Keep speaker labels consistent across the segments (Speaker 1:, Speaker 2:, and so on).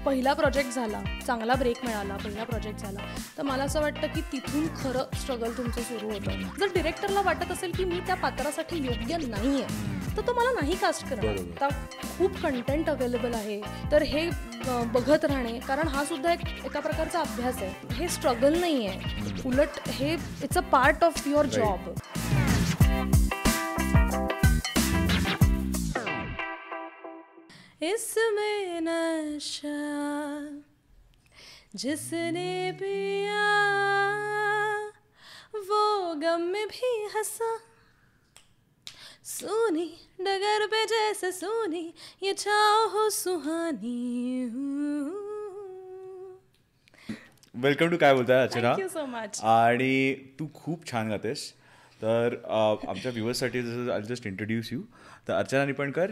Speaker 1: पहिला प्रोजेक्ट झाला, चांगला ब्रेक मिळाला, पहिला प्रोजेक्ट झाला, तर मला असं वाटतं की तिथून खरं स्ट्रगल तुमचं सुरू होतं. जर डिरेक्टरला वाटत असेल की मी त्या पात्रासाठी योग्य नाही आहे तर तो मला नाही कास्ट करणार. आता खूप कंटेंट अवेलेबल आहे, तर हे बघत राहणे, कारण हा सुद्धा एका प्रकारचा अभ्यास आहे. हे स्ट्रगल नाही आहे, उलट हे it's a part of your job. इसमें नशा जिसने पिया वो गम में भी हंसा, सोनी डगर पे जैसे सोनी ये छाओ हो सुहानी.
Speaker 2: वेलकम टू काय बोलताय अर्चना.
Speaker 1: Thank you so much.
Speaker 2: आणि तू खूप छान गातेस. तर आमच्या व्ह्युअर्ससाठी जसं आय जस्ट इंट्रोड्यूस यू, तर Archana Nipankar,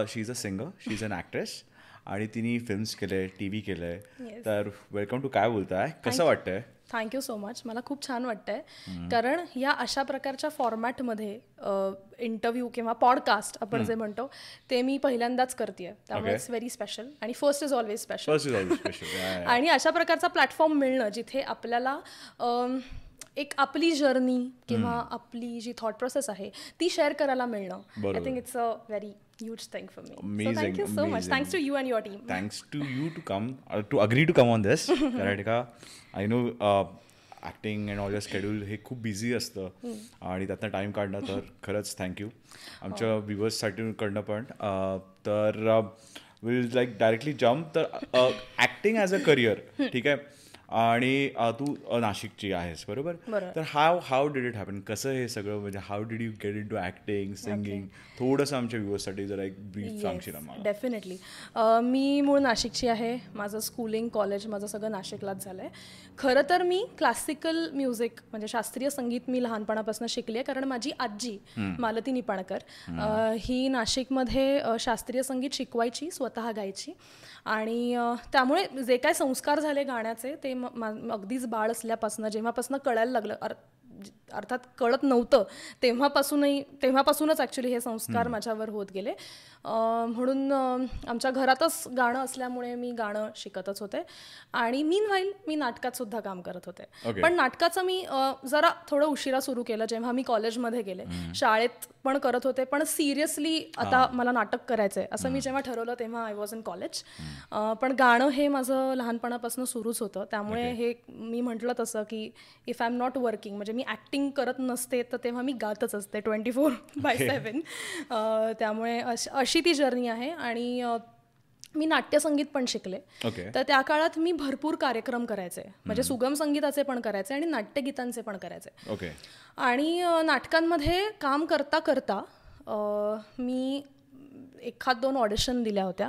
Speaker 2: she is a singer, she is an actress आणि तिने फिल्म्स केले, टी व्ही केलं आहे. तर वेलकम टू काय बोलताय, कसं वाटतंय?
Speaker 1: Thank you so much. मला खूप छान वाटतंय, कारण या अशा प्रकारच्या फॉर्मॅटमध्ये इंटरव्ह्यू किंवा पॉडकास्ट आपण जे म्हणतो ते मी पहिल्यांदाच करते, त्यामुळे इट्स व्हेरी स्पेशल. आणि फर्स्ट इज ऑलवेज स्पेशल. आणि अशा प्रकारचा प्लॅटफॉर्म मिळणं जिथे आपल्याला एक आपली जर्नी किंवा आपली जी थॉट प्रोसेस आहे ती शेअर करायला मिळणं, I think it's a very huge thing for me.
Speaker 2: Amazing,
Speaker 1: so thank you so much. Thanks to you and your team.
Speaker 2: Thanks to you to come, to agree to come on this. Radhika, I know acting and all your schedule हे खूप busy असतं आणि त्यातनं time काढणं, तर खरंच thank you. आमच्या व्ह्युअर्ससाठी कडनं पण. तर विल लाईक डायरेक्टली जम्प. तर ॲक्टिंग ॲज अ करिअर, ठीक आहे, आणि तू नाशिकची आहेस, बरोबर? तर हाऊ डिड इट हॅपन, कसं हे सगळं, म्हणजे how did you get into acting, singing? थोडंसं आमच्या व्ह्युअर्ससाठी जरा एक ब्रीफ सांगशील आम्हाला?
Speaker 1: डेफिनेटली. मी मूळ नाशिकची आहे. माझं स्कूलिंग, कॉलेज माझं सगळं नाशिकलाच झालं आहे. खरं तर मी क्लासिकल म्युझिक म्हणजे शास्त्रीय संगीत मी लहानपणापासून शिकली आहे, कारण माझी आजी मालती निपाणकर ही नाशिकमध्ये शास्त्रीय संगीत शिकवायची, स्वतः गायची. आणि त्यामुळे जे काय संस्कार झाले गाण्याचे ते अगदीच बाळ असल्यापासून, जेव्हापासून कळायला लागलं, अर्थात कळत नव्हतं तेव्हापासूनच ॲक्च्युली हे संस्कार माझ्यावर होत गेले. म्हणून आमच्या घरातच गाणं असल्यामुळे मी गाणं शिकतच होते. आणि मीनव्हाईल मी नाटकात सुद्धा काम करत होते. पण नाटकाचं मी जरा थोडं उशिरा सुरू केलं, जेव्हा मी कॉलेजमध्ये गेले. शाळेत पण करत होते, पण सिरियसली आता मला नाटक करायचं आहे असं मी जेव्हा ठरवलं तेव्हा आय वॉज इन कॉलेज. पण गाणं हे माझं लहानपणापासून सुरूच होतं. त्यामुळे हे मी म्हटलं तसं की if I am not working, म्हणजे मी ॲक्टिंग करत नसते तर तेव्हा मी गातच असते 24/7. त्यामुळे अशी ती जर्नी आहे. आणि मी नाट्यसंगीत पण शिकले. तर त्या काळात मी भरपूर कार्यक्रम करायचे, म्हणजे सुगम संगीताचे पण करायचे आणि नाट्यगीतांचे पण करायचे. आणि नाटकांमध्ये काम करता करता मी 1-2 ऑडिशन दिल्या होत्या.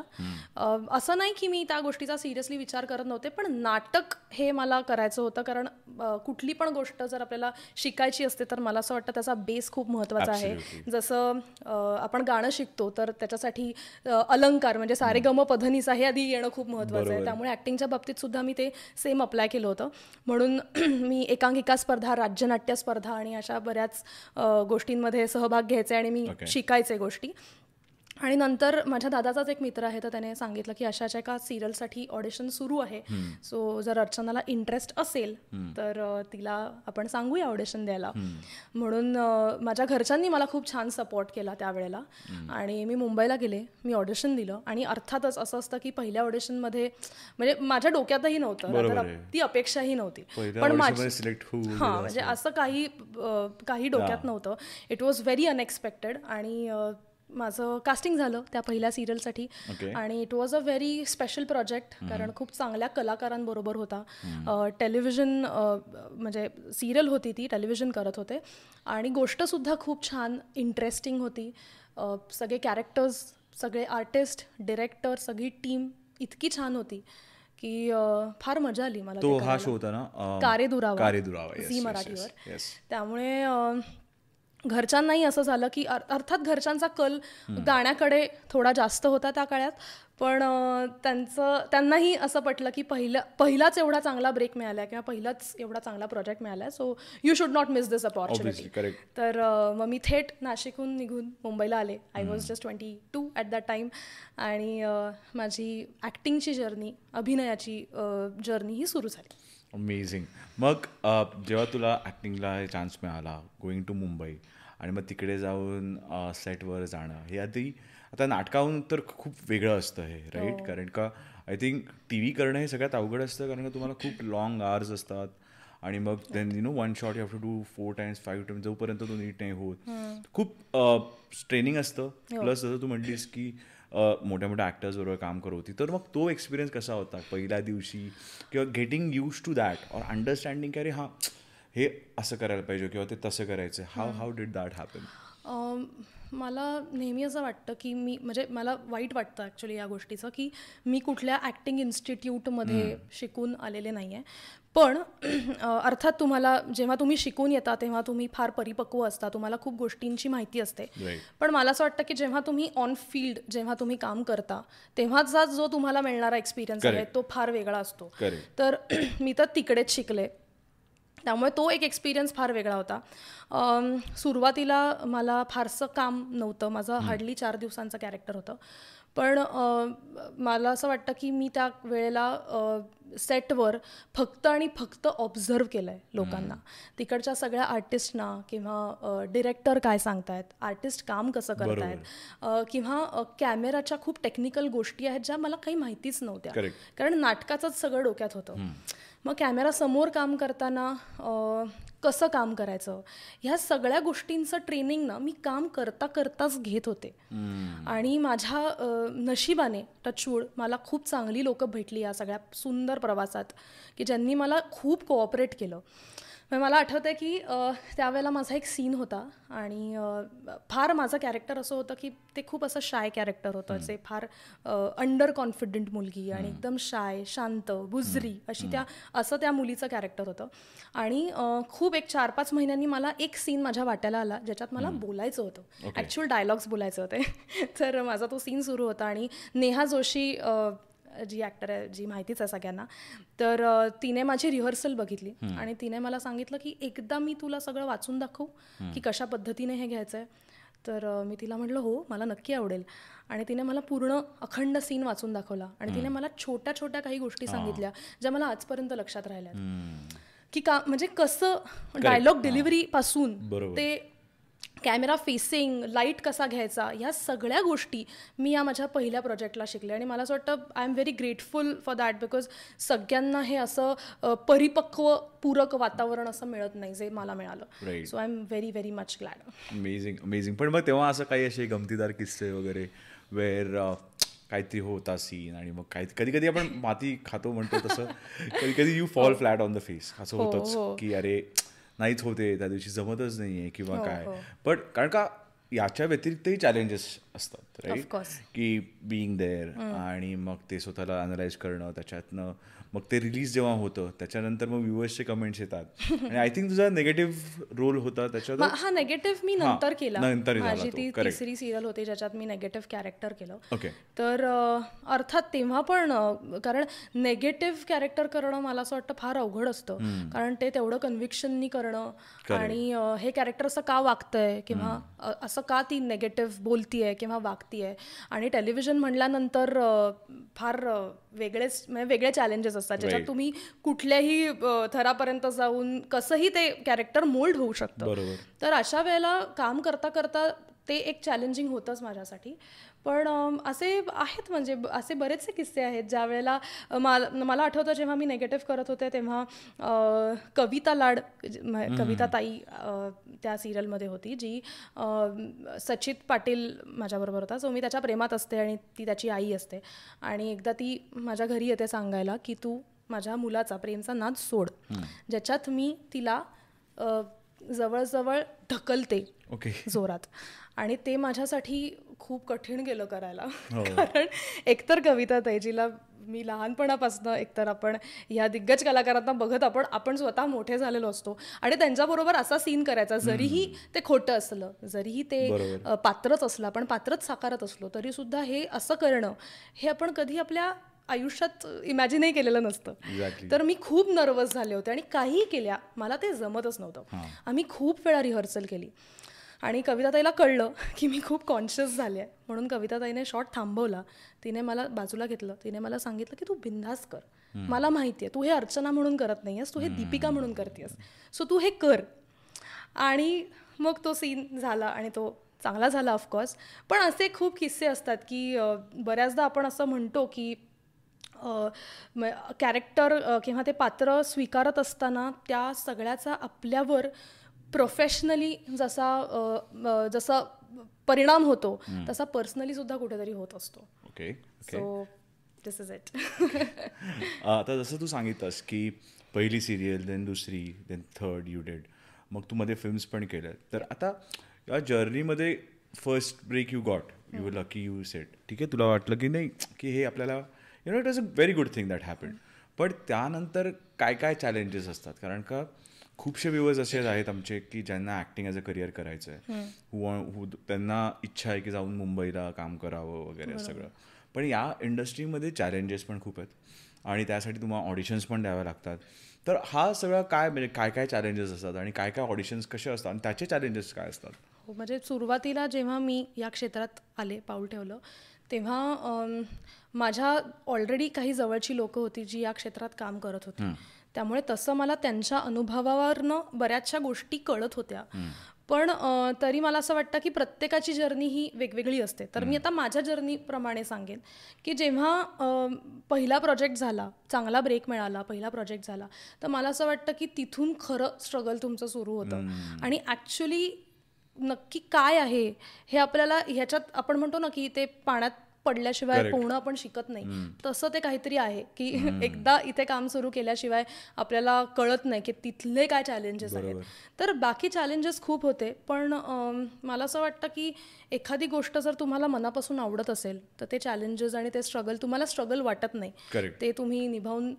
Speaker 1: असं नाही की मी त्या गोष्टीचा सिरियसली विचार करत नव्हते, पण नाटक हे मला करायचं होतं, कारण कुठली पण गोष्ट जर आपल्याला शिकायची असते तर मला असं वाटतं त्याचा बेस खूप महत्त्वाचा आहे. जसं आपण गाणं शिकतो तर त्याच्यासाठी अलंकार म्हणजे सारेगमपधनिसा हे आधी येणं खूप महत्त्वाचं आहे. त्यामुळे ॲक्टिंगच्या बाबतीत सुद्धा मी ते सेम अप्लाय केलं होतं. म्हणून मी एकांकिका स्पर्धा, राज्यनाट्य स्पर्धा आणि अशा बऱ्याच गोष्टींमध्ये सहभाग घ्यायचे आणि मी शिकायचे गोष्टी. आणि नंतर माझ्या दादाचाच एक मित्र आहे, तर त्याने सांगितलं की अशाच एका सिरियलसाठी ऑडिशन सुरू आहे, सो जर अर्चनाला इंटरेस्ट असेल तर तिला आपण सांगूया ऑडिशन द्यायला. म्हणून माझ्या घरच्यांनी मला खूप छान सपोर्ट केला त्यावेळेला. आणि मी मुंबईला गेले, मी ऑडिशन दिलं. आणि अर्थातच असं असतं की पहिल्या ऑडिशनमध्ये म्हणजे माझ्या डोक्यातही नव्हतं, ती अपेक्षाही नव्हती, पण म्हणजे असं काही डोक्यात नव्हतं. It was very unexpected. आणि माझं कास्टिंग झालं त्या पहिल्या सिरियलसाठी. आणि it was a very special project, कारण खूप चांगल्या कलाकारांबरोबर होता. टेलिव्हिजन म्हणजे सिरियल होती ती, टेलिव्हिजन करत होते. आणि गोष्टसुद्धा खूप छान इंटरेस्टिंग होती. सगळे कॅरेक्टर्स, सगळे आर्टिस्ट, डिरेक्टर, सगळी टीम इतकी छान होती की फार मजा आली मला.
Speaker 2: तो हा शो होता ना,
Speaker 1: कारे दुरावा,
Speaker 2: झी
Speaker 1: मराठीवर. त्यामुळे घरच्यांनाही असं झालं की अर्थात घरच्यांचा कल गाण्याकडे थोडा जास्त होता त्या काळात, पण त्यांनाही असं पटलं की पहिलाच एवढा चांगला ब्रेक मिळाला किंवा पहिलाच एवढा चांगला प्रोजेक्ट मिळाला, so you should not miss this opportunity. तर मग मी थेट नाशिकहून निघून मुंबईला आले. I was just 22 at that time. आणि माझी ॲक्टिंगची जर्नी, अभिनयाची जर्नी ही सुरू झाली.
Speaker 2: अमेझिंग. मग जेव्हा तुला ॲक्टिंगला चान्स मिळाला, गोईंग टू मुंबई, आणि मग तिकडे जाऊन सेटवर जाणं, हे आधी आता नाटकाहून तर खूप वेगळं असतं हे, राईट? कारण का आय थिंक टी व्ही करणं हे सगळ्यात अवघड असतं, कारण का तुम्हाला खूप लॉंग आवर्स असतात, आणि मग then you know one shot you have to do 4 times 5 times, जोपर्यंत तो नीट नाही होत, खूप ट्रेनिंग असतं. प्लस जसं तू म्हटलीस की मोठ्या मोठ्या ॲक्टर्सबरोबर काम करत होती, तर मग तो एक्सपिरियन्स कसा होता पहिल्या दिवशी, किंवा गेटिंग यूज टू दॅट और अंडरस्टँडिंग की अरे हां हे असं करायला पाहिजे किंवा ते तसं करायचं, हाऊ डिड दॅट हॅपन?
Speaker 1: मला नेहमी असं वाटतं की म्हणजे मला वाईट वाटतं ॲक्च्युली या गोष्टीचं की मी कुठल्या ॲक्टिंग इन्स्टिट्यूटमध्ये शिकून आलेले नाही आहे. पण अर्थात जेव्हा तुम्ही शिकून येता तेव्हा तुम्ही फार परिपक्व असता, तुम्हाला खूप गोष्टींची माहिती असते. पण मला असं वाटतं की जेव्हा तुम्ही ऑन फील्ड जेव्हा तुम्ही काम करता तेव्हाचा जो तुम्हाला मिळणारा एक्सपिरियन्स आहे तो फार वेगळा असतो. तर मी तर तिकडेच शिकले, त्यामुळे तो एक एक्सपिरियन्स फार वेगळा होता. सुरुवातीला मला फारसं काम नव्हतं, माझं हार्डली 4 दिवसांचं कॅरेक्टर होतं. पण मला असं वाटतं की मी त्या वेळेला सेटवर फक्त आणि फक्त ऑब्झर्व केलं आहे लोकांना, तिकडच्या सगळ्या आर्टिस्टना, किंवा डिरेक्टर काय सांगतायत, आर्टिस्ट काम कसं करतायत, किंवा कॅमेराच्या खूप टेक्निकल गोष्टी आहेत ज्या मला काही माहितीच नव्हत्या, कारण नाटकाचंच सगळं डोक्यात होतं. मग कॅमेरासमोर काम करताना कसं काम करायचं, ह्या सगळ्या गोष्टींचं ट्रेनिंग ना मी काम करताच घेत होते. आणि माझ्या नशिबाने टचवूड मला खूप चांगली लोकं भेटली या सगळ्या सुंदर प्रवासात, की ज्यांनी मला खूप कोऑपरेट केलं. मला आठवतं आहे की त्यावेळेला माझा एक सीन होता, आणि फार माझं कॅरेक्टर असं होतं की ते खूप असं शाय कॅरेक्टर होतं, जे फार अंडर कॉन्फिडंट मुलगी आणि एकदम शाय, शांत, बुजरी असं त्या मुलीचं कॅरेक्टर होतं. आणि खूप एक 4-5 महिन्यांनी मला एक सीन माझ्या वाट्याला आला ज्याच्यात मला बोलायचं होतं, ॲक्च्युअल डायलॉग्स बोलायचे होते. तर माझा तो सीन सुरू होता, आणि नेहा जोशी जी ॲक्टर आहे, जी माहितीच आहे सगळ्यांना, तर तिने माझी रिहर्सल बघितली आणि तिने मला सांगितलं की एकदा मी तुला सगळं वाचून दाखवू की कशा पद्धतीने हे घ्यायचं आहे. तर मी तिला म्हटलं हो, मला नक्की आवडेल. आणि तिने मला पूर्ण अखंड सीन वाचून दाखवला, आणि तिने मला छोट्या छोट्या काही गोष्टी सांगितल्या ज्या मला आजपर्यंत लक्षात राहिल्यात, की म्हणजे कसं डायलॉग डिलिव्हरीपासून ते कॅमेरा फेसिंग, लाईट कसा घ्यायचा, ह्या सगळ्या गोष्टी मी या माझ्या पहिल्या प्रोजेक्टला शिकले. आणि मला असं वाटतं I am very grateful for that, because सगळ्यांना हे असं परिपक्व पूरक वातावरण असं मिळत नाही जे मला मिळालं. So I am very very much glad.
Speaker 2: Amazing. पण मग तेव्हा असं काही असे गमतीदार किस्से वगैरे वेअर काहीतरी होता सीन, आणि मग कधी कधी आपण माती खातो म्हणतो तसं, कधी कधी you fall flat on the face, असं होतंच की अरे नाहीच होते, त्या दिवशी जमतच नाही आहे किंवा काय. पण कारण का याच्या व्यतिरिक्तही चॅलेंजेस असतात, राईट, की बिईंग देअर, आणि मग ते स्वतःला अनलाइज करणं, त्याच्यातनं मग ते रिलीज जेव्हा होतं त्याच्यानंतर मग व्ह्युअर्सचे कमेंट्स येतात, आणि आय थिंक तुझा नेगेटिव्ह रोल होता त्याच्यात.
Speaker 1: हा नेगेटिव्ह मी नंतर केला, माझी ती तिसरी सिरियल होती ज्याच्यात मी नेगेटिव्ह कॅरेक्टर केलं. तर अर्थात तेव्हा पण, कारण नेगेटिव्ह कॅरेक्टर करणं मला असं वाटतं फार अवघड असतं, कारण ते तेवढं कन्व्हिक्शननी करणं, आणि हे कॅरेक्टर असं का वागतंय, किंवा असं का ती नेगेटिव्ह बोलतीये किंवा वागतीये. आणि टेलिव्हिजन म्हणल्यानंतर फार वेगळे चॅलेंजेस असतात ज्याच्यात तुम्ही कुठल्याही थरापर्यंत जाऊन कसंही ते कॅरेक्टर मोल्ड होऊ शकतं. तर अशा वेळेला काम करता करता ते एक चॅलेंजिंग होतंच माझ्यासाठी. पण असे आहेत, म्हणजे असे बरेचसे किस्से आहेत ज्या वेळेला मला आठवतं जेव्हा मी नेगेटिव्ह करत होते तेव्हा कविता लाड, कविता ताई त्या सिरियलमध्ये होती, जी सचित पाटील माझ्याबरोबर होता. सो मी त्याच्या प्रेमात असते आणि ती त्याची आई असते. आणि एकदा ती माझ्या घरी येते सांगायला की तू माझ्या मुलाचा प्रेमचा नाद सोड, ज्याच्यात मी तिला जवळजवळ ढकलते
Speaker 2: ओके.
Speaker 1: जोरात, आणि ते माझ्यासाठी खूप कठीण गेलं करायला. कारण एकतर कविता ताई, जिला मी लहानपणापासून, एकतर आपण ह्या दिग्गज कलाकारांना बघत आपण स्वतः मोठे झालेलो असतो आणि त्यांच्याबरोबर असा सीन करायचा, जरीही ते खोटं असलं, जरीही ते पात्रच असलं, आपण पात्रच साकारत असलो, तरी सुद्धा हे असं करणं, हे आपण कधी आपल्या आयुष्यात इमॅजिनही केलेलं नसतं. तर मी खूप नर्वस झाले होते आणि काहीही केल्या मला ते जमतच नव्हतं. आम्ही खूप वेळा रिहर्सल केली आणि कविताताईला कळलं की मी खूप कॉन्शियस झाले आहे, म्हणून कविताताईने शॉट थांबवला. तिने मला बाजूला घेतलं, तिने मला सांगितलं की तू बिंदास कर, मला माहिती आहे तू हे अर्चना म्हणून करत नाही आहेस, तू हे दीपिका म्हणून करतेस, सो तू हे कर. आणि मग तो सीन झाला आणि तो चांगला झाला ऑफकोर्स. पण असे खूप किस्से असतात की बऱ्याचदा आपण असं म्हणतो की कॅरेक्टर किंवा ते पात्र स्वीकारत असताना त्या सगळ्याचा आपल्यावर प्रोफेशनली जसा परिणाम होतो तसा पर्सनली सुद्धा कुठेतरी होत असतो.
Speaker 2: Okay.
Speaker 1: So this is it.
Speaker 2: आता जसं तू सांगितलंस की पहिली सिरियल, देन दुसरी, देन थर्ड यू डिड, मग तू मध्ये फिल्म्स पण केल्या. तर आता या जर्नीमध्ये first break you got, you lucky you set, ठीक आहे, तुला वाटलं की नाही की हे आपल्याला it is a very good thing that happen. पण त्यानंतर काय काय चॅलेंजेस असतात? कारण का खूपशे व्ह्यूअर्स असे आहेत आमचे की ज्यांना ॲक्टिंग ॲज अ करिअर करायचं आहे, त्यांना इच्छा आहे की जाऊन मुंबईला काम करावं वगैरे सगळं. पण या इंडस्ट्रीमध्ये चॅलेंजेस पण खूप आहेत आणि त्यासाठी तुम्हाला ऑडिशन्स पण द्याव्या लागतात. तर हा सगळा काय, म्हणजे काय काय चॅलेंजेस असतात आणि काय काय ऑडिशन्स कसे असतात आणि त्याचे चॅलेंजेस काय असतात?
Speaker 1: हो, म्हणजे सुरुवातीला जेव्हा मी या क्षेत्रात आले, पाऊल ठेवलं, तेव्हा माझ्या ऑलरेडी काही जवळची लोकं होती जी या क्षेत्रात काम करत होती, त्यामुळे तसं मला त्यांच्या अनुभवावरनं बऱ्याचशा गोष्टी कळत होत्या. पण तरी मला असं वाटतं की प्रत्येकाची जर्नी ही वेगवेगळी असते. तर मी आता माझ्या जर्नीप्रमाणे सांगेन की जेव्हा पहिला प्रोजेक्ट झाला, चांगला ब्रेक मिळाला, पहिला प्रोजेक्ट झाला, तर मला असं वाटतं की तिथून खरं स्ट्रगल तुमचं सुरू होतं. आणि ॲक्च्युली नक्की काय आहे हे आपल्याला ह्याच्यात आपण म्हणतो ना की ते पाण्यात पडल्याशिवाय पोहणं आपण शिकत नाही, तसं ते काहीतरी आहे की एकदा इथे काम सुरू केल्याशिवाय आपल्याला कळत नाही की तिथले काय चॅलेंजेस आहेत. तर बाकी चॅलेंजेस खूप होते, पण मला असं वाटतं की एखादी गोष्ट जर तुम्हाला मनापासून आवडत असेल तर ते चॅलेंजेस आणि ते स्ट्रगल तुम्हाला स्ट्रगल वाटत नाही, ते तुम्ही निभावून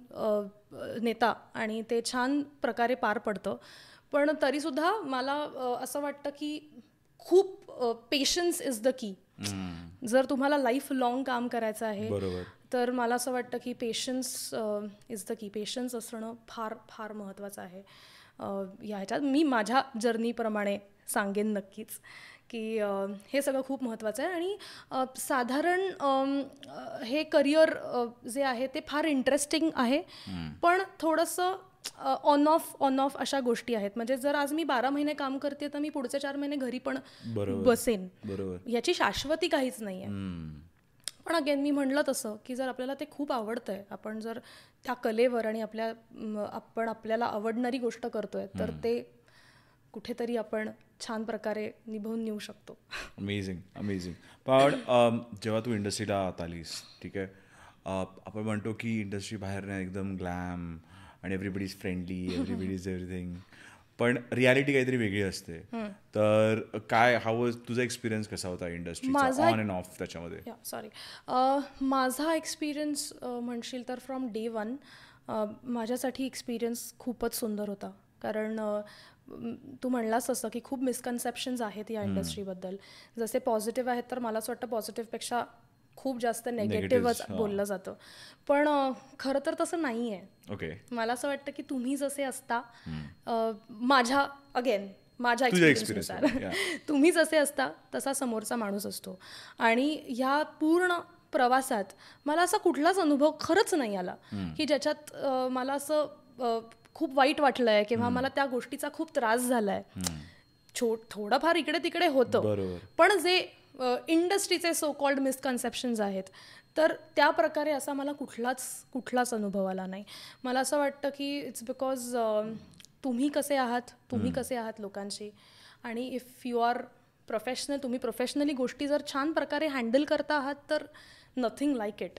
Speaker 1: नेता आणि ते छान प्रकारे पार पडतं. पण तरीसुद्धा मला असं वाटतं की खूप पेशन्स इज द की. जर तुम्हाला लाईफ लॉंग काम करायचं आहे तर मला असं वाटतं की patience is the key. Patience असणं फार फार महत्त्वाचं आहे. ह्याच्यात मी माझ्या जर्नीप्रमाणे सांगेन नक्कीच की हे सगळं खूप महत्त्वाचं आहे. आणि साधारण हे करिअर जे आहे ते फार इंटरेस्टिंग आहे, पण थोडंसं ऑन ऑफ अशा गोष्टी आहेत. म्हणजे जर आज मी 12 महिने काम करते तर मी पुढचे 4 महिने घरी पण बसेन, याची शाश्वती काहीच नाही आहे. पण अगेन मी म्हणलं तसं की जर आपल्याला ते खूप आवडतंय, आपण जर त्या कलेवर आणि आपल्याला आवडणारी गोष्ट करतोय तर ते कुठेतरी आपण छान प्रकारे निभावून नेऊ शकतो.
Speaker 2: अमेझिंग. पण जेव्हा तू इंडस्ट्रीला आत आलीस, ठीक आहे, आपण म्हणतो की इंडस्ट्री बाहेर एकदम ग्लॅम आणि everybody is friendly, everybody is everything, पण रियालिटी काहीतरी वेगळी असते. तर काय, हाऊ तुझा एक्सपिरियन्स कसा होता इंडस्ट्रीचा ऑन अँड ऑफ त्याच्यामध्ये?
Speaker 1: माझा एक्सपिरियन्स म्हणशील तर फ्रॉम डे वन माझ्यासाठी एक्सपिरियन्स खूपच सुंदर होता. कारण तू म्हणलास असं की खूप मिसकन्सेप्शन्स आहेत या इंडस्ट्रीबद्दल. जसे पॉझिटिव्ह आहेत तर मला असं वाटतं पॉझिटिव्हपेक्षा खूप जास्त नेगेटिव्हच बोललं जातं, पण खरं तर तसं नाही आहे. मला असं वाटतं की तुम्ही जसे असता, माझ्या एक्सपिरियन्सनुसार तुम्ही जसे असता तसा समोरचा माणूस असतो. आणि ह्या पूर्ण प्रवासात मला असा कुठलाच अनुभव खरंच नाही आला की ज्याच्यात मला असं खूप वाईट वाटलं आहे किंवा मला त्या गोष्टीचा खूप त्रास झाला आहे. थोडंफार इकडे तिकडे होतं, पण जे इंडस्ट्रीचे सो कॉल्ड मिसकन्सेप्शन्स आहेत तर त्या प्रकारे असा मला कुठलाच अनुभव आला नाही. मला असं वाटतं की इट्स बिकॉज तुम्ही कसे आहात लोकांशी, आणि इफ यू आर प्रोफेशनल, तुम्ही प्रोफेशनली गोष्टी जर छान प्रकारे हँडल करता आहात तर nothing like it.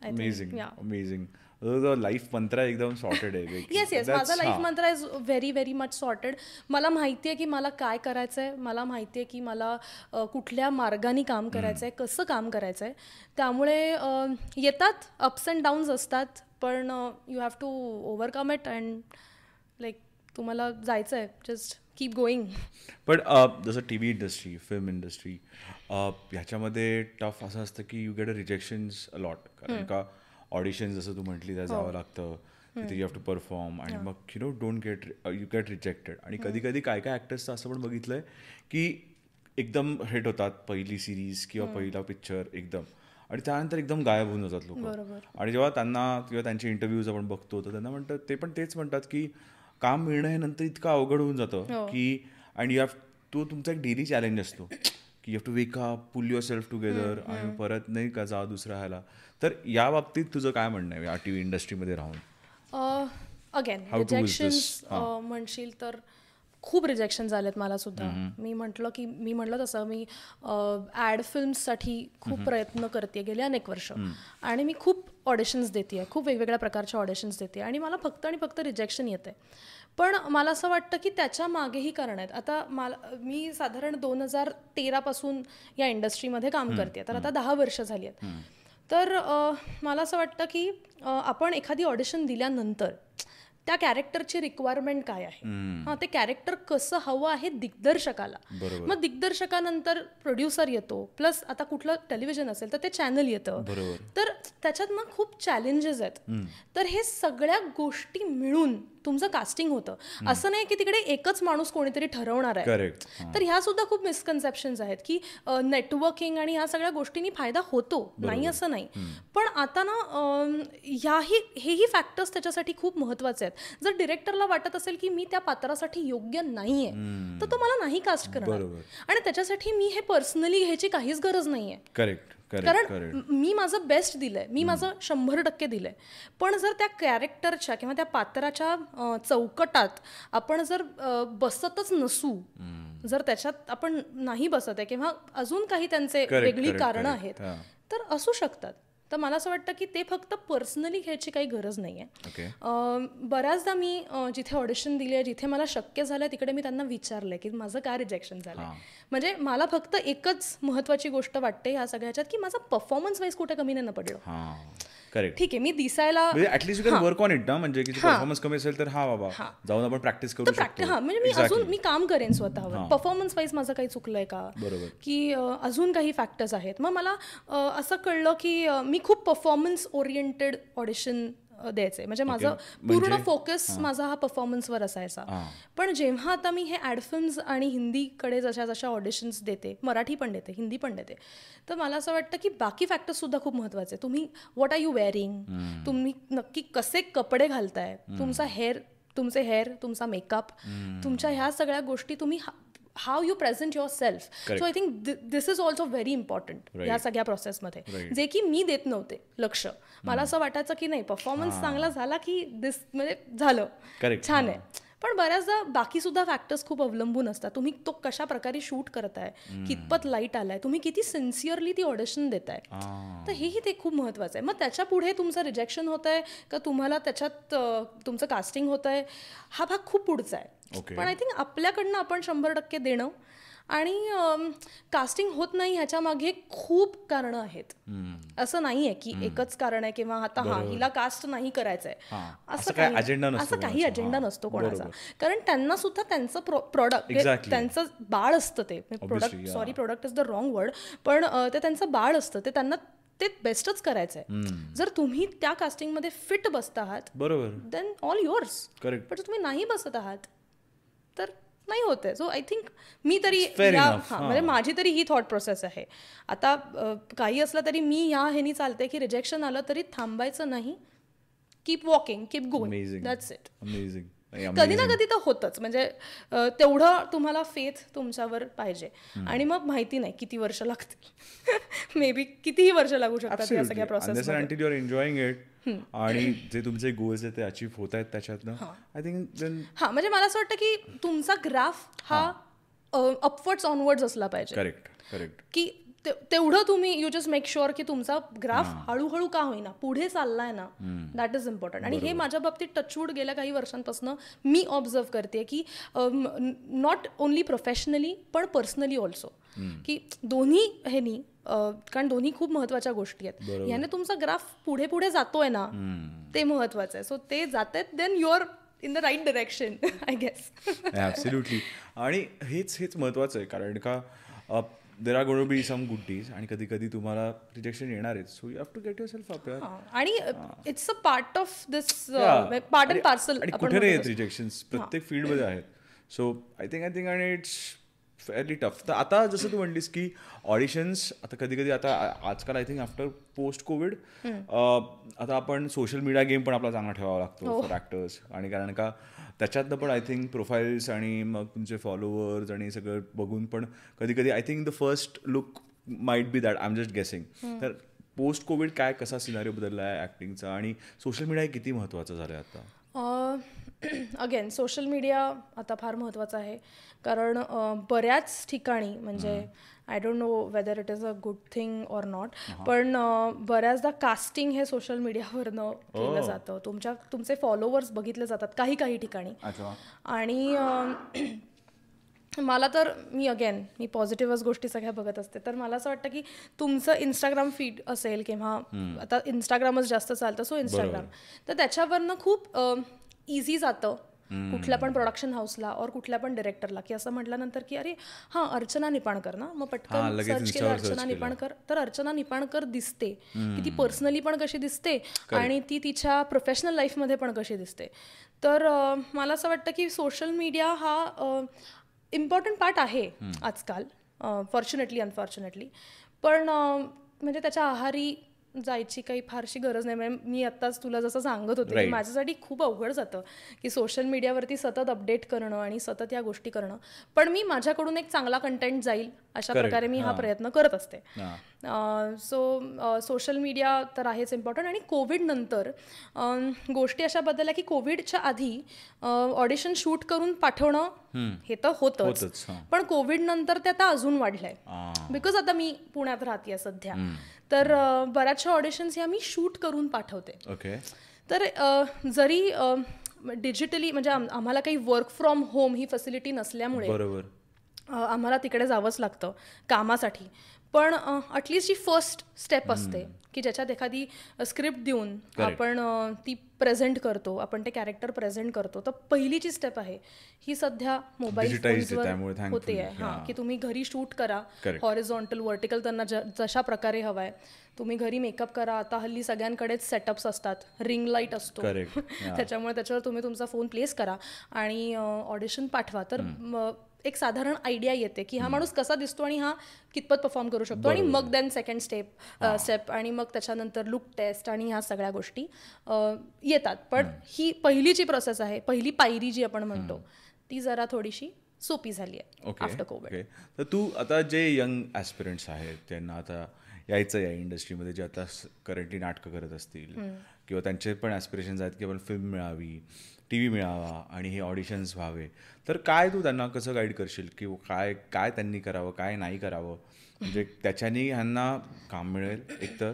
Speaker 2: Amazing. Life मंत्र एकदम सॉर्टेड आहे.
Speaker 1: येस माझा लाईफ मंत्र is very very much sorted. मला माहिती आहे की मला काय करायचं आहे, मला माहिती आहे की मला कुठल्या मार्गाने काम करायचं आहे, कसं काम करायचं आहे. त्यामुळे येतात अप्स अँड डाऊन्स असतात, पण you have to overcome it and like तुम्हाला जायचं आहे, जस्ट कीप गोईंग.
Speaker 2: पण जसं T V industry, film industry, ह्याच्यामध्ये टफ असं असतं की you get a rejections a lot. कारण का ऑडिशन जसं तू म्हटली त्या जावं लागतं, तिथे यू हॅव टू परफॉर्म, आणि मग यू गेट रिजेक्टेड. आणि कधी कधी काय काय ॲक्टर्सचं असं पण बघितलंय की एकदम हिट होतात पहिली सिरीज किंवा पहिला पिक्चर एकदम, आणि त्यानंतर एकदम गायब होऊन जातात लोक. आणि जेव्हा त्यांना किंवा त्यांचे इंटरव्ह्यूज आपण बघतो तर त्यांना म्हणतात, ते पण तेच म्हणतात की काम मिळणं हे नंतर इतकं अवघड होऊन जातं की, अँड यू हॅव तो तुमचा एक डेली चॅलेंज असतो की you have to wake up, pull yourself together, आणि परत नाही का जा दुसऱ्या ह्याला. तर या बाबतीत तुझं काय म्हणणं आहे या टी व्ही इंडस्ट्रीमध्ये राहून?
Speaker 1: अगेन रिजेक्शन्स म्हणशील तर खूप रिजेक्शन झालेत मला सुद्धा. मी म्हटलं तसं मी ॲड फिल्म्ससाठी खूप प्रयत्न करते गेले अनेक वर्ष, आणि मी खूप ऑडिशन्स देते, खूप वेगवेगळ्या प्रकारच्या ऑडिशन्स देते, आणि मला फक्त आणि फक्त रिजेक्शन येते. पण मला असं वाटतं की त्याच्या मागेही कारण आहेत. आता मी साधारण 2013 पासून या इंडस्ट्रीमध्ये काम करते, तर आता 10 वर्ष झाली आहेत. तर मला असं वाटतं की आपण एखादी ऑडिशन दिल्यानंतर त्या कॅरेक्टरची रिक्वायरमेंट काय आहे, ते कॅरेक्टर कसं हवं आहे दिग्दर्शकाला. मग दिग्दर्शकानंतर प्रोड्युसर येतो, प्लस आता कुठलं टेलिव्हिजन असेल तर ते चॅनल येतं, तर त्याच्यात ना खूप चॅलेंजेस आहेत. तर हे सगळ्या गोष्टी मिळून तुमचं कास्टिंग होतं. असं नाही की तिकडे एकच माणूस कोणीतरी ठरवणार आहे. तर ह्या सुद्धा खूप मिसकन्सेप्शन्स आहेत की नेटवर्किंग आणि ह्या सगळ्या गोष्टींनी फायदा होतो, नाही असं नाही. पण आता ना हेही फॅक्टर्स त्याच्यासाठी खूप महत्वाचे आहेत. जर डिरेक्टरला वाटत असेल की मी त्या पात्रासाठी योग्य नाहीये, तर तो मला नाही कास्ट करणार, आणि त्याच्यासाठी मी हे पर्सनली घ्यायची काहीच गरज नाहीये. कारण मी माझं बेस्ट दिलंय, मी माझं 100% दिलंय. पण जर त्या कॅरेक्टरच्या किंवा त्या पात्राच्या चौकटात आपण जर बसतच नसू, जर त्याच्यात आपण नाही बसत आहे किंवा अजून काही त्यांचे वेगळी कारणं आहेत, तर असू शकतात. तर मला असं वाटतं की ते फक्त पर्सनली घ्यायची काही गरज नाही आहे. बऱ्याचदा मी जिथे ऑडिशन दिली आहे, जिथे मला शक्य झालं तिकडे मी त्यांना विचारलंय की माझं का रिजेक्शन झालंय. म्हणजे मला फक्त एकच महत्वाची गोष्ट वाटते ह्या सगळ्याच्यात की माझा परफॉर्मन्स वाईज कुठे कमी नाही पडलं. ठीक आहे, मी दिसायला
Speaker 2: at least you can work on it ना, म्हणजे परफॉर्मन्स कमी असेल तर बाबा जाऊन आपण प्रॅक्टिस करू शकतो.
Speaker 1: म्हणजे मी काम करेन स्वतःवर. परफॉर्मन्स वाईज माझं काही चुकलंय का, की अजून काही फॅक्टर्स आहेत. मग मला असं कळलं की मी खूप परफॉर्मन्स ओरिएंटेड ऑडिशन द्यायचे, म्हणजे माझं पूर्ण फोकस माझा हा परफॉर्मन्सवर असायचा. पण जेव्हा आता मी हे ॲड फिल्म्स आणि हिंदीकडे जशा ऑडिशन्स देते, मराठी पण देते, हिंदी पण देते, तर मला असं वाटतं की बाकी फॅक्टर्स सुद्धा खूप महत्त्वाचे. तुम्ही व्हॉट आर यू वेअरिंग, तुम्ही नक्की कसे कपडे घालताय, तुमचे हेअर, तुमचा मेकअप, तुमच्या ह्या सगळ्या गोष्टी, तुम्ही how you present yourself. So I think this is also very important या सगळ्या प्रोसेसमध्ये, जे की मी देत नव्हते लक्ष. मला असं वाटायचं की नाही, परफॉर्मन्स चांगला झाला की म्हणजे झालं, छान आहे. पण बऱ्याचदा बाकी सुद्धा फॅक्टर्स खूप अवलंबून असतात. तुम्ही तो कशा प्रकारे शूट करताय, कितपत लाईट आलाय, तुम्ही किती सिन्सिअरली ती ऑडिशन देताय, तर हेही ते खूप महत्वाचं आहे. मग त्याच्या पुढे तुमचं रिजेक्शन होत आहे का तुम्हाला त्याच्यात तुमचं कास्टिंग होत आहे, हा भाग खूप पुढचा आहे. पण आय थिंक आपल्याकडनं आपण 100% देणं, आणि कास्टिंग होत नाही ह्याच्या मागे खूप कारणं आहेत. असं नाहीये की एकच कारण आहे किंवा आता हिला कास्ट नाही करायचंय असं काही अजेंडा नसतो कोणाचा. कारण त्यांना सुद्धा त्यांचं प्रोडक्ट, त्यांचं बाळ असतं, ते product is the wrong word, पण ते त्यांचं बाळ असतं, ते त्यांना ते बेस्टच करायचंय. जर तुम्ही त्या कास्टिंगमध्ये फिट बसत आहात, बरोबर, देन ऑल युअर्स. पण तुम्ही नाही बसत आहात तर नाही होते. सो आय थिंक मी तरी म्हणजे माझी तरी ही थॉट प्रोसेस आहे. आता काही असलं तरी मी ह्या ह्यानी चालते की रिजेक्शन आलं तरी थांबायचं नाही, keep walking, keep going, that's it. कधी ना कधी तर होतच, म्हणजे तेवढं तुम्हाला फेथ तुमच्यावर पाहिजे. आणि मग माहिती नाही किती वर्ष लागतील, मे बी कितीही वर्ष लागू शकतात या सगळ्या प्रोसेस.
Speaker 2: आणि जे तुमचे गोल्स आहेत ते अचीव्ह होत आहेत त्याच्यातनं, आय थिंक
Speaker 1: म्हणजे मला असं वाटतं की तुमचा ग्राफ हा अपवर्ड्स ऑनवर्ड्स असला पाहिजे.
Speaker 2: करेक्ट
Speaker 1: की तेवढं तुम्ही यू जस्ट मेक शुअर की तुमचा ग्राफ हळूहळू का होईना पुढे चाललाय ना, दॅट इज इम्पॉर्टंट. आणि हे माझ्या बाबतीत टचवूड गेल्या काही वर्षांपासून मी ऑब्झर्व करते की नॉट ओनली प्रोफेशनली पण पर्सनली ऑल्सो, की दोन्ही ह्यानी, कारण दोन्ही खूप महत्वाच्या गोष्टी आहेत. ह्याने तुमचा ग्राफ पुढे पुढे जातोय ना, ते महत्वाचं आहे. सो ते जात आहेत, then you are in the right direction, I guess.
Speaker 2: Absolutely. आणि हेच महत्वाचं आहे, कारण का there are going to be some good days आणि कधी कधी तुम्हाला रिजेक्शन येणार आहे. So you have to get yourself up.
Speaker 1: आणि it's a part of this, part and parcel.
Speaker 2: आणि कुठे नाही आहेत रिजेक्शन्स, प्रत्येक फील्डमध्ये आहेत. सो आय थिंक आणि इट्स फेअरली टफ. तर आता जसं तू म्हणलीस की ऑडिशन्स आता कधी कधी आता आजकाल I think after post Covid आता आपण सोशल मीडिया गेम पण आपला चांगला ठेवावा लागतो फॉर ॲक्टर्स. आणि कारण का त्याच्यातनं पण आय थिंक प्रोफाईल्स आणि मग तुमचे फॉलोअर्स आणि सगळं बघून पण कधी कधी I think the first look might be that, I am just guessing. तर पोस्ट कोविड काय कसा सिनारिओ बदलला आहे ॲक्टिंगचा, आणि सोशल मीडिया किती महत्त्वाचं झालं आहे आता?
Speaker 1: अगेन सोशल मीडिया आता फार महत्त्वाचा आहे, कारण बऱ्याच ठिकाणी म्हणजे I don't know whether it is a good thing or not, पण बऱ्याचदा कास्टिंग हे सोशल मीडियावरनं केलं जातं. तुमचे फॉलोवर्स बघितले जातात काही काही ठिकाणी. आणि मला तर मी पॉझिटिव्हच गोष्टी सगळ्या बघत असते. तर मला असं वाटतं की तुमचं इंस्टाग्राम फीड असेल किंवा आता इंस्टाग्रामच जास्त चालतं, सो इंस्टाग्राम, तर त्याच्यावरनं खूप इझी जातं कुठल्या पण प्रोडक्शन हाऊसला और कुठल्या पण डिरेक्टरला, की असं म्हटल्यानंतर की अरे हां अर्चना निपाणकर ना, मग पटकन सर्च केलं अर्चना निपाणकर, तर अर्चना निपाणकर दिसते की ती पर्सनली पण कशी दिसते आणि ती तिच्या प्रोफेशनल लाईफमध्ये पण कशी दिसते. तर मला असं वाटतं की सोशल मीडिया हा इम्पॉर्टंट पार्ट आहे आजकाल, फॉर्च्युनेटली अनफॉर्च्युनेटली, पण म्हणजे त्याच्या आहारी जायची काही फारशी गरज नाही. म्हणजे मी आत्ताच तुला जसं सांगत होते की माझ्यासाठी खूप अवघड जातं की सोशल मीडियावरती सतत अपडेट करणं आणि सतत या गोष्टी करणं, पण मी माझ्याकडून एक चांगला कंटेंट जाईल अशा प्रकारे मी हा प्रयत्न करत असते. सो सोशल मीडिया तर आहेच इम्पॉर्टंट. आणि कोविड नंतर गोष्टी अशा बदलल्या की कोविडच्या आधी ऑडिशन शूट करून पाठवणं हे तर होतंच, पण कोविड नंतर ते आता अजून वाढलंय. बिकॉज आता मी पुण्यात राहते सध्या, तर बऱ्याचशा ऑडिशन्स ह्या मी शूट करून पाठवते. तर जरी डिजिटली म्हणजे आम्हाला काही work from home he facility नसल्यामुळे आम्हाला तिकडे जावंच लागतं कामासाठी, पण ॲटलिस्ट जी फर्स्ट स्टेप असते की ज्याच्यात एखादी स्क्रिप्ट देऊन आपण ती प्रेझेंट करतो, आपण ते कॅरेक्टर प्रेझेंट करतो, तर पहिली जी स्टेप आहे ही सध्या मोबाईल फोन्सवर होते आहे. हां, की तुम्ही घरी शूट करा, हॉरिझॉन्टल व्हर्टिकल त्यांना जशा प्रकारे हवा आहे तुम्ही घरी मेकअप करा. आता हल्ली सगळ्यांकडेच सेटअप्स असतात, रिंग लाईट असतो त्याच्यामुळे त्याच्यावर तुम्ही तुमचा फोन प्लेस करा आणि ऑडिशन पाठवा. तर एक साधारण आयडिया येते की हा माणूस कसा दिसतो आणि हा कितपत परफॉर्म करू शकतो. आणि मग देन सेकंड स्टेप आणि मग त्याच्यानंतर लुक टेस्ट आणि ह्या सगळ्या गोष्टी येतात. पण ही पहिली जी प्रोसेस आहे, पहिली पायरी जी आपण म्हणतो, ती जरा थोडीशी सोपी झाली आहे आफ्टर कोविड.
Speaker 2: तर तू आता जे यंग ॲस्पिरंट्स आहेत त्यांना आता यायचं या इंडस्ट्रीमध्ये, जे आता करंटली नाटकं करत असतील किंवा त्यांचे पण ॲस्पिरेशन्स आहेत की आपण फिल्म मिळावी, टी व्ही मिळावा आणि हे ऑडिशन्स व्हावे, तर काय तू त्यांना कसं गाईड करशील की काय काय त्यांनी करावं, काय नाही करावं, म्हणजे त्याच्याने ह्यांना काम मिळेल एकतर,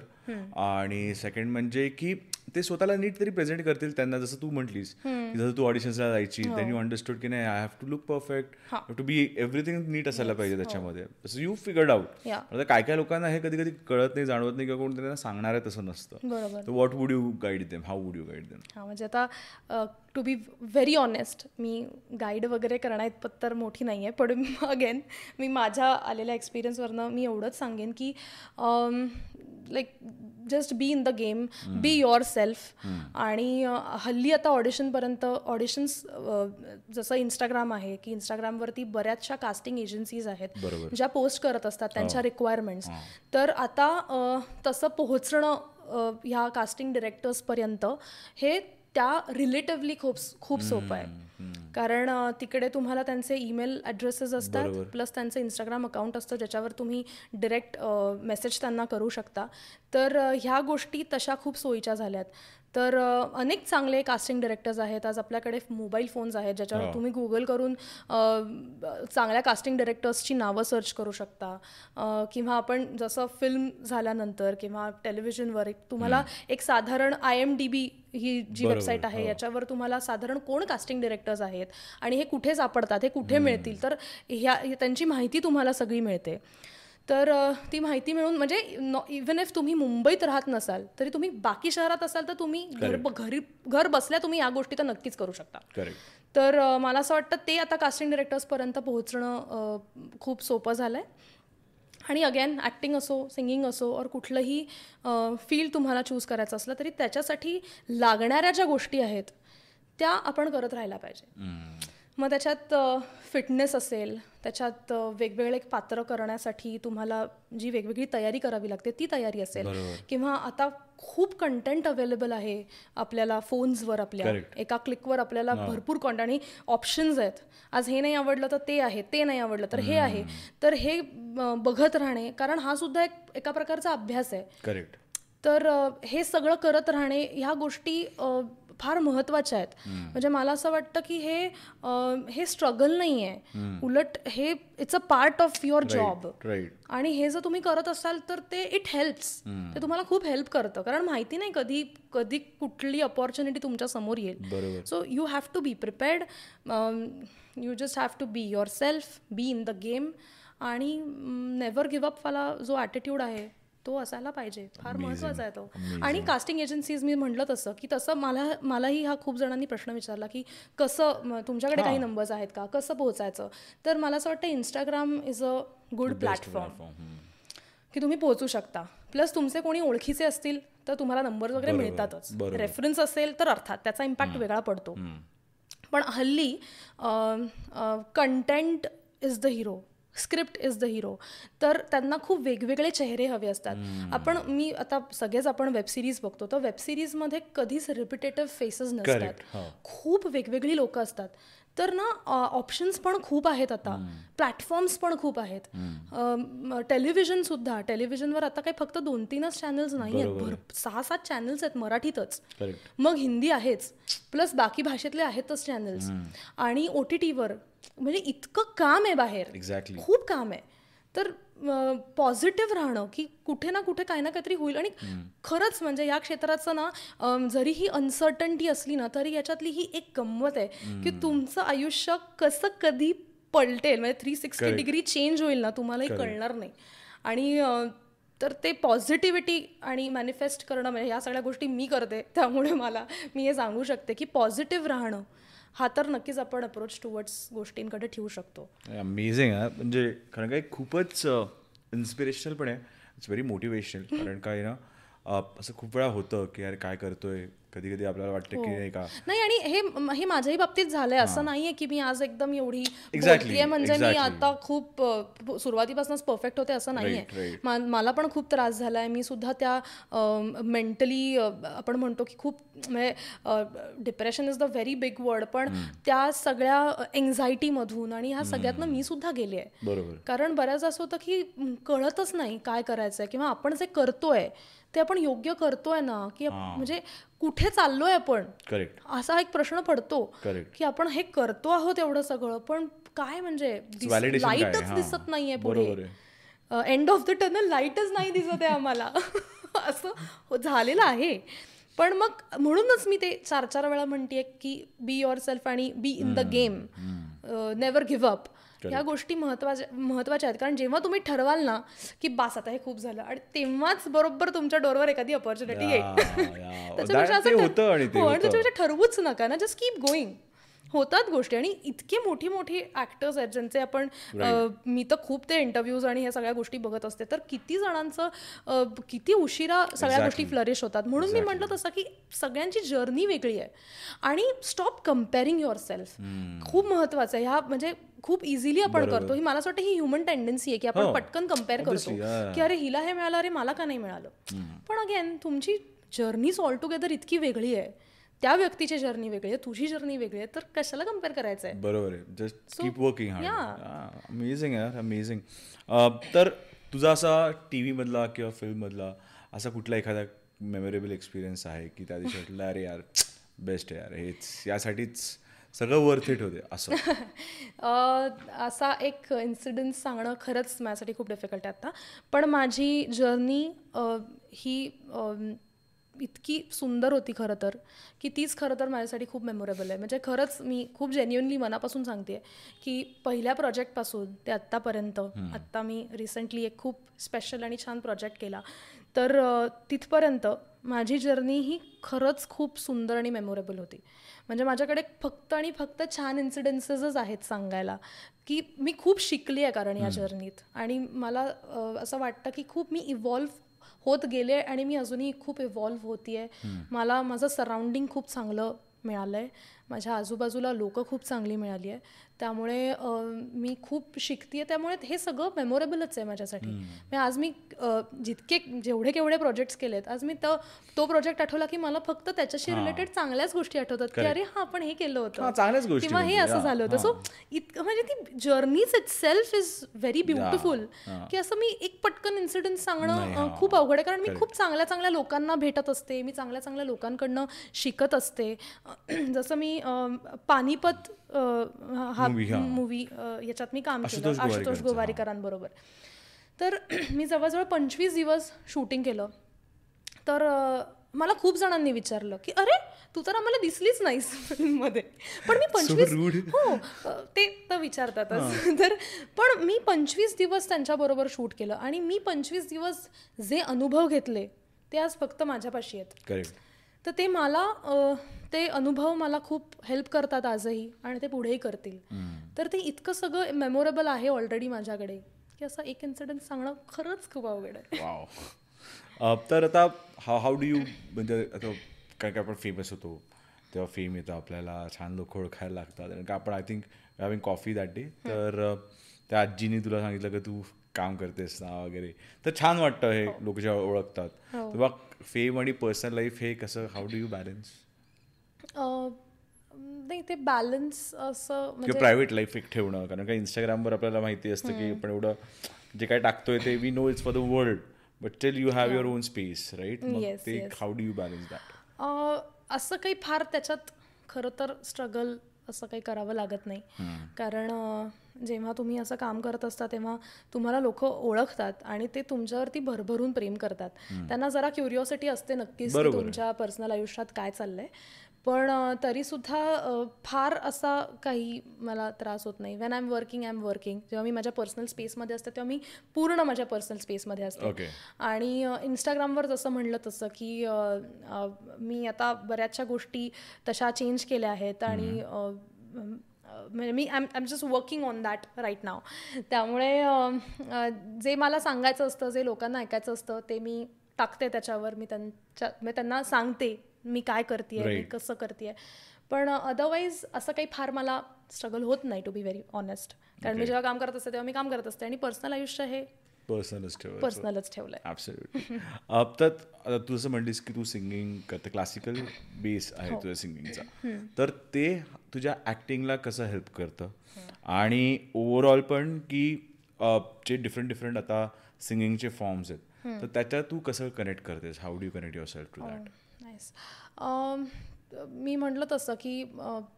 Speaker 2: आणि सेकंड म्हणजे की ते स्वतःला नीट तरी प्रेझेंट करतील त्यांना. जसं तू म्हटलीस की जसं तू ऑडिशन्सला जायची, देन यू अंडरस्टूड की नाही I have to look perfect, have to be everything नीट असायला पाहिजे त्याच्यामध्ये. तसं यू फिगर्ड आउट. आता काय काय लोकांना हे कधी कधी कळत नाही, जाणवत नाही, किंवा कोण त्यांना सांगणार आहे तसं नसतं. तर what would you guide them, how would you guide them?
Speaker 1: हां, म्हणजे आता टू बी व्हेरी ऑनेस्ट, मी गाईड वगैरे करण्यात तर मोठी नाही आहे, पण अगेन मी माझ्या आलेल्या एक्सपिरियन्सवरनं मी एवढंच सांगेन की like just be in the game, be your self. आणि हल्ली आता ऑडिशन्स जसं इंस्टाग्राम आहे की इंस्टाग्रामवरती बऱ्याचशा कास्टिंग एजन्सीज आहेत ज्या पोस्ट करत असतात त्यांच्या रिक्वायरमेंट्स. तर आता तसं पोहोचणं ह्या कास्टिंग डिरेक्टर्सपर्यंत हे त्या रिलेटिव्हली खूप सोपं आहे, कारण तिकडे तुम्हाला त्यांचे ईमेल ॲड्रेसेस असतात, प्लस त्यांचं इंस्टाग्राम अकाउंट असतं ज्याच्यावर तुम्ही डिरेक्ट मेसेज त्यांना करू शकता. तर ह्या गोष्टी तशा खूप सोयीच्या झाल्यात. तर अनेक चांगले कास्टिंग डिरेक्टर्स आहेत. आज आपल्याकडे मोबाईल फोन्स आहेत ज्याच्यावर तुम्ही गुगल करून चांगल्या कास्टिंग डिरेक्टर्सची नावं सर्च करू शकता, किंवा आपण जसं फिल्म झाल्यानंतर किंवा टेलिव्हिजनवर तुम्हाला एक साधारण IMDb ही जी वेबसाईट आहे याच्यावर तुम्हाला साधारण कोण कास्टिंग डिरेक्टर्स आहेत आणि हे कुठे सापडतात, हे कुठे मिळतील, तर त्यांची माहिती तुम्हाला सगळी मिळते. तर ती माहिती मिळून म्हणजे इवन इफ तुम्ही मुंबईत राहत नसाल तरी तुम्ही बाकी शहरात असाल तर तुम्ही घर बसल्या तुम्ही या गोष्टी तर नक्कीच करू शकता. तर मला असं वाटतं ते आता कास्टिंग डिरेक्टर्सपर्यंत पोहोचणं खूप सोपं झालं आहे. आणि अगेन ॲक्टिंग असो, सिंगिंग असो, और कुठलंही फील्ड तुम्हाला चूज करायचं असलं तरी त्याच्यासाठी लागणाऱ्या ज्या गोष्टी आहेत त्या आपण करत राहायला पाहिजे. मग त्याच्यात फिटनेस असेल, त्याच्यात वेगवेगळे पात्र करण्यासाठी तुम्हाला जी वेगवेगळी तयारी करावी लागते ती तयारी असेल, किंवा आता खूप कंटेंट अवेलेबल आहे आपल्याला फोन्सवर, आपल्या एका क्लिकवर आपल्याला भरपूर कंटेंट आणि ऑप्शन्स आहेत. आज हे नाही आवडलं तर ते आहे, ते नाही आवडलं तर हे आहे, तर हे बघत राहणे, कारण हा सुद्धा एका प्रकारचा अभ्यास आहे. तर हे सगळं करत राहणे ह्या गोष्टी फार महत्त्वाच्या आहेत. म्हणजे मला असं वाटतं की हे स्ट्रगल नाही आहे, उलट हे it's a part of your job. आणि हे जर तुम्ही करत असाल तर ते इट हेल्प्स, ते तुम्हाला खूप हेल्प करतं, कारण माहिती नाही कधी कुठली अपॉर्च्युनिटी तुमच्या समोर येईल. So you have to be prepared, you just have to be yourself, be in the game, आणि नेव्हर गिव्ह अप वाला जो ॲटिट्यूड आहे तो असायला पाहिजे, फार महत्त्वाचा आहे तो. आणि कास्टिंग एजन्सीज, मी म्हटलं तसं की तसं मलाही हा खूप जणांनी प्रश्न विचारला की कसं, तुमच्याकडे काही नंबर्स आहेत का, कसं पोहोचायचं. तर मला असं वाटतं Instagram is a good platform की तुम्ही पोहोचू शकता. प्लस तुमचे कोणी ओळखीचे असतील तर तुम्हाला नंबर वगैरे मिळतातच. रेफरन्स असेल तर अर्थात त्याचा इम्पॅक्ट वेगळा पडतो. पण हल्ली content is the hero, script is the hero. तर त्यांना खूप वेगवेगळे चेहरे हवे असतात. मी आता सगळेच आपण वेबसिरीज बघतो, तर वेबसिरीजमध्ये कधीच रिपिटेटिव्ह फेसेस नसतात, खूप वेगवेगळी लोकं असतात. तर ना ऑप्शन्स पण खूप आहेत, आता प्लॅटफॉर्म्स पण खूप आहेत. टेलिव्हिजनसुद्धा, टेलिव्हिजनवर आता काही फक्त 2-3च चॅनल्स नाही आहेत, 6-7 चॅनल्स आहेत मराठीतच, मग हिंदी आहेच, प्लस बाकी भाषेतले आहेतच चॅनल्स, आणि OTTवर म्हणजे इतकं काम आहे बाहेर, खूप काम आहे. तर पॉझिटिव्ह राहणं की कुठे ना कुठे काही ना काहीतरी होईल. आणि खरंच म्हणजे या क्षेत्राचं ना जरी ही अनसर्टन्टी असली ना तरी याच्यातली ही एक गंमत आहे की तुमचं आयुष्य कसं कधी पलटेल, म्हणजे 360 डिग्री चेंज होईल ना, तुम्हालाही कळणार नाही. आणि तर ते पॉझिटिव्हिटी आणि मॅनिफेस्ट करणं, म्हणजे ह्या सगळ्या गोष्टी मी करते, त्यामुळे मी हे सांगू शकते की पॉझिटिव्ह राहणं हा तर नक्कीच आपण अप्रोच टुवर्ड्स गोष्टींकडे ठेवू शकतो.
Speaker 2: अमेझिंग आहे, म्हणजे कारण काय खूपच इन्स्पिरेशनल पण आहे, इट्स व्हेरी मोटिवेशनल. कारण काय ना असं खूप वेळा होतं की यार काय करतोय, कधी कधी आपल्याला वाटतं की नाही का
Speaker 1: नाही. आणि हे माझ्याही बाबतीत झालंय, असं नाहीये की मी आज एकदम एवढी बोलतेय म्हणजे मी आता खूप सुरुवातीपासूनच परफेक्ट होते, असं नाहीये. मला पण खूप त्रास झालाय. मी सुद्धा त्या मेंटली आपण म्हणतो की खूप, म्हणजे depression is the very big word, पण त्या सगळ्या एन्झायटीमधून आणि ह्या सगळ्यातनं मी सुद्धा गेली आहे. कारण बऱ्याच असं होतं की कळतच नाही काय करायचंय, किंवा आपण जे करतोय ते आपण योग्य करतोय ना, की म्हणजे कुठे चाललोय आपण, असा एक प्रश्न पडतो की आपण हे करतो आहोत एवढं सगळं, पण काय म्हणजे लाईटच दिसत नाहीये पुढे, एंड ऑफ द टनल लाईटच नाही दिसत आहे आम्हाला असं झालेलं आहे. पण मग म्हणूनच मी ते 4-4 वेळा म्हणतेय की बी युअर सेल्फ आणि बी in the game, never give up. ह्या गोष्टी महत्त्वाच्या आहेत. कारण जेव्हा तुम्ही ठरवाल ना की बास आता हे खूप झालं, आणि तेव्हाच बरोबर तुमच्या डोरवर एखादी अपॉर्च्युनिटी येईल. त्याच्यापेक्षा ठरवूच नका ना, जस्ट कीप गोईंग. होतात गोष्टी. आणि इतके मोठी ऍक्टर्स आहेत ज्यांचे आपण, मी तर खूप ते इंटरव्ह्यूज आणि ह्या सगळ्या गोष्टी बघत असते, तर किती जणांचं किती उशिरा सगळ्या गोष्टी फ्लरिश होतात. म्हणून मी म्हटलं तसं की सगळ्यांची जर्नी वेगळी आहे. आणि स्टॉप कम्पेअरिंग युअर सेल्फ, खूप महत्वाचं आहे. ह्या म्हणजे खूप इझिली आपण करतो, ही मला असं वाटतं ही ह्युमन टेंडन्सी आहे की आपण पटकन कम्पेअर करतो की अरे हिला हे मिळालं, अरे मला का नाही मिळालं. पण अगेन तुमची जर्नीच ऑल टुगेदर इतकी वेगळी आहे, त्या व्यक्तीची जर्नी वेगळी आहे, तुझी जर्नी वेगळी आहे, तर कशाला कम्पेअर करायचं आहे.
Speaker 2: बरोबर आहे, just keep working hard. Amazing आहे, अमेझिंग. तर तुझा असा TV मधला किंवा फिल्म मधला असा कुठला एखादा मेमोरेबल एक्सपिरियन्स आहे की त्या दिवशी वाटलं अरे यार बेस्ट यार हेच यासाठीच सगळं वर्थ इट होते असं?
Speaker 1: असा एक इन्सिडन्स सांगणं खरंच माझ्यासाठी खूप डिफिकल्ट आहे आता, पण माझी जर्नी ही इतकी सुंदर होती खरं तर, की तीच खरं तर माझ्यासाठी खूप मेमोरेबल आहे. म्हणजे खरंच मी खूप जेन्युअनली मनापासून सांगते आहे की पहिल्या प्रोजेक्टपासून ते आत्तापर्यंत, आत्ता मी रिसेंटली एक खूप स्पेशल आणि छान प्रोजेक्ट केला, तर तिथपर्यंत माझी जर्नी ही खरंच खूप सुंदर आणि मेमोरेबल होती. म्हणजे माझ्याकडे फक्त आणि फक्त छान इन्सिडेन्सेसच आहेत सांगायला, की मी खूप शिकली आहे कारण या जर्नीत. आणि मला असं वाटतं की खूप मी इव्हॉल्व होत गेले आणि मी अजूनही खूप इव्हॉल्व होती आहे. मला माझं सराउंडिंग खूप चांगलं मिळालं आहे, माझ्या आजूबाजूला लोकं खूप चांगली मिळाली आहे, त्यामुळे मी खूप शिकते आहे. त्यामुळे हे सगळं मेमोरेबलच आहे माझ्यासाठी. म्हणजे आज मी जेवढे केवढे प्रोजेक्ट्स केलेत, आज मी तो प्रोजेक्ट आठवला की मला फक्त त्याच्याशी रिलेटेड चांगल्याच गोष्टी आठवतात की अरे हां आपण हे केलं होतं किंवा हे असं झालं होतं. सो म्हणजे ती journeys it self is very beautiful, की असं मी एक पटकन इन्सिडेंट सांगणं खूप अवघड आहे. कारण मी खूप चांगल्या चांगल्या लोकांना भेटत असते, मी चांगल्या चांगल्या लोकांकडनं शिकत असते. जसं मी पानिपत हा मूवी याच्यात मी काम केलं आशुतोष गोवारीकरांबरोबर. तर मी जवळजवळ 25 दिवस शूटिंग केलं. तर मला खूप जणांनी विचारलं की अरे तू तर आम्हाला दिसलीच नाहीस फिल्ममध्ये, पण मी 25 हो ते तर विचारतातच. तर पण मी 25 दिवस त्यांच्याबरोबर शूट केलं आणि मी 25 दिवस जे अनुभव घेतले ते आज फक्त माझ्यापाशी आहेत. तर ते अनुभव मला खूप हेल्प करतात आजही आणि ते पुढेही करतील. तर ते इतकं सगळं मेमोरेबल आहे ऑलरेडी माझ्याकडे की असं एक इन्सिडेंट सांगणं खरंच खूप अवघड आहे.
Speaker 2: तर आता हाऊ डू यू, म्हणजे आता काय काय आपण फेमस होतो तेव्हा फेम येतं आपल्याला, छान लोक ओळखायला लागतात आणि आपण I think having coffee that day, तर त्या आजीने तुला सांगितलं की तू काम करतेस ना वगैरे, तर छान वाटतं हे लोक जेव्हा ओळखतात. तेव्हा फेम आणि पर्सनल लाईफ हे कसं, हाऊ डू यू बॅलन्स?
Speaker 1: नाही ते बॅलन्स असं म्हणजे
Speaker 2: प्रायव्हेट लाईफ एक ठेवणं, कारण का इंस्टाग्रामवर आपल्याला माहिती असतं की आपण एवढं जे काय टाकतोय ते we know it's for the world, but still you have your own space, right? ते how do you balance that?
Speaker 1: असं काही फार त्याच्यात खरं तर स्ट्रगल असं काही करावं लागत नाही. कारण जेव्हा तुम्ही असं काम करत असता तेव्हा तुम्हाला लोक ओळखतात आणि ते तुमच्यावरती भरभरून प्रेम करतात. त्यांना जरा क्युरिओसिटी असते नक्कीच की तुमच्या पर्सनल आयुष्यात काय चाललंय, पण तरीसुद्धा फार असा काही मला त्रास होत नाही. वेन आय एम वर्किंग, जेव्हा मी माझ्या पर्सनल स्पेसमध्ये असते तेव्हा मी पूर्ण माझ्या पर्सनल स्पेसमध्ये असते. आणि इंस्टाग्रामवर जसं म्हणलं तसं की मी आता बऱ्याचशा गोष्टी तशा चेंज केल्या आहेत आणि म्हणजे मी I am just working on that right now. त्यामुळे जे मला सांगायचं असतं, जे लोकांना ऐकायचं असतं ते मी टाकते त्याच्यावर. मी त्यांना सांगते मी काय करते, मी कसं करते. पण अदरवाईज असं काही फार मला स्ट्रगल होत नाही, टू बी व्हेरी ऑनेस्ट. कारण मी जेव्हा काम करत असते तेव्हा मी काम करत असते आणि पर्सनल आयुष्य हे पर्सनलच ठेवलंय.
Speaker 2: ॲब्सोल्युटली. तर तू जसं म्हणलीस की तू सिंगिंग करते, क्लासिकल बेस आहे तुझ्या सिंगिंगचा, तर ते तुझ्या ॲक्टिंगला कसं हेल्प करतं? आणि ओव्हरऑल पण की जे डिफरंट आता सिंगिंगचे फॉर्म्स आहेत, तर त्याच्यात तू कसं कनेक्ट करतेस? How do you connect yourself to that?
Speaker 1: Nice. मी म्हटलं तसं की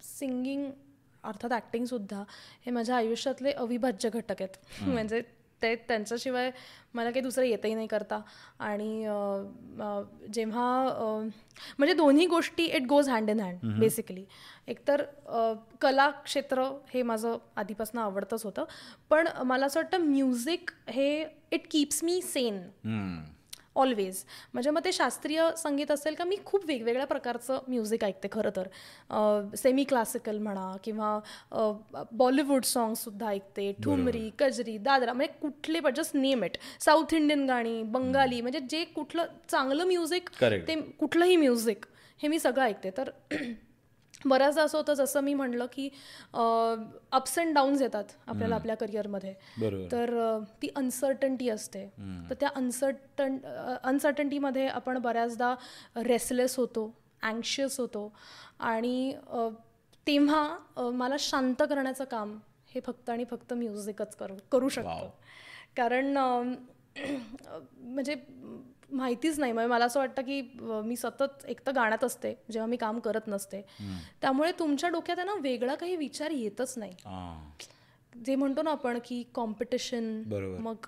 Speaker 1: सिंगिंग अर्थात ॲक्टिंगसुद्धा हे माझ्या आयुष्यातले अविभाज्य घटक आहेत. म्हणजे ते त्यांच्याशिवाय मला काही दुसरं येतही नाही करता. आणि जेव्हा म्हणजे दोन्ही गोष्टी it goes hand in hand basically. एकतर कला क्षेत्र हे माझं आधीपासून आवडतंच होतं, पण मला असं वाटतं म्युझिक हे it keeps me Sen always. म्हणजे मग ते शास्त्रीय संगीत असेल का, मी खूप वेगवेगळ्या प्रकारचं म्युझिक ऐकते खरं तर. सेमी क्लासिकल म्हणा किंवा बॉलिवूड सॉंग्ससुद्धा ऐकते, ठुमरी, कजरी, दादरा, म्हणजे कुठले पण just name it. South Indian गाणी, बंगाली, म्हणजे जे कुठलं चांगलं म्युझिक, ते कुठलंही म्युझिक हे मी सगळं ऐकते. तर बऱ्याचदा असं होतं, जसं मी म्हणलं की अप्स अँड डाऊन्स येतात आपल्याला आपल्या करिअरमध्ये, तर ती अनसर्टन्टी असते. तर त्या अनसर्टन्टीमध्ये आपण बऱ्याचदा रेसलेस होतो, अँक्शियस होतो. आणि तेव्हा मला शांत करण्याचं काम हे फक्त आणि फक्त म्युझिकच करू शकतो. कारण म्हणजे माहितीच नाही. म्हणजे मला असं वाटतं की मी सतत एक तर गाण्यात असते जेव्हा मी काम करत नसते, त्यामुळे तुमच्या डोक्यात आहे ना वेगळा काही विचार येतच नाही. जे म्हणतो ना आपण की कॉम्पिटिशन, मग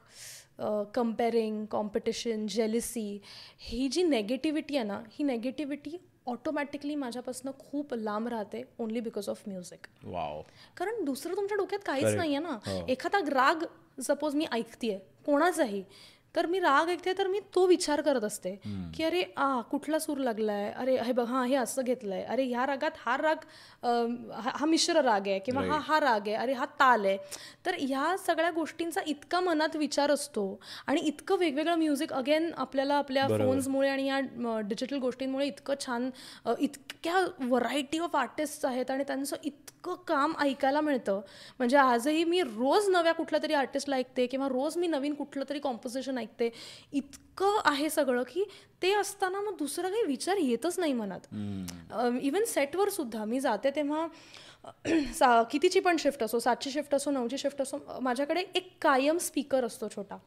Speaker 1: कम्पेअरिंग, कॉम्पिटिशन, जेलिसी, ही जी नेगेटिव्हिटी आहे ना, ही नेगेटिव्हिटी ऑटोमॅटिकली माझ्यापासून खूप लांब राहते ओनली बिकॉज ऑफ म्युझिक. कारण दुसरं तुमच्या डोक्यात काहीच नाही आहे ना. एखादा राग सपोज मी ऐकतेय कोणाचाही, तर मी राग ऐकते तर मी तो विचार करत असते की अरे कुठला सूर लागलाय, अरे हे बघ हे असं घेतलंय, अरे ह्या रागात हा राग हा मिश्र राग आहे किंवा हा राग आहे, अरे हा ताल आहे. तर ह्या सगळ्या गोष्टींचा इतका मनात विचार असतो आणि इतकं वेगवेगळं म्युझिक अगेन आपल्याला आपल्या फोन्समुळे आणि या डिजिटल गोष्टींमुळे इतकं छान, इतक्या व्हरायटी ऑफ आर्टिस्ट आहेत आणि त्यांचं इतकं काम ऐकायला मिळतं. म्हणजे आजही मी रोज नव्या कुठल्या तरी आर्टिस्टला ऐकते किंवा रोज मी नवीन कुठलं तरी कॉम्पोजिशन ऐकते. इतकं आहे सगळं की ते असताना मग दुसरा काही विचार येतच नाही मनात. इवन सेटवर सुद्धा मी जाते तेव्हा कितीची पण शिफ्ट असो, 7ची शिफ्ट असो, 9ची शिफ्ट असो, माझ्याकडे एक कायम स्पीकर असतो छोटा,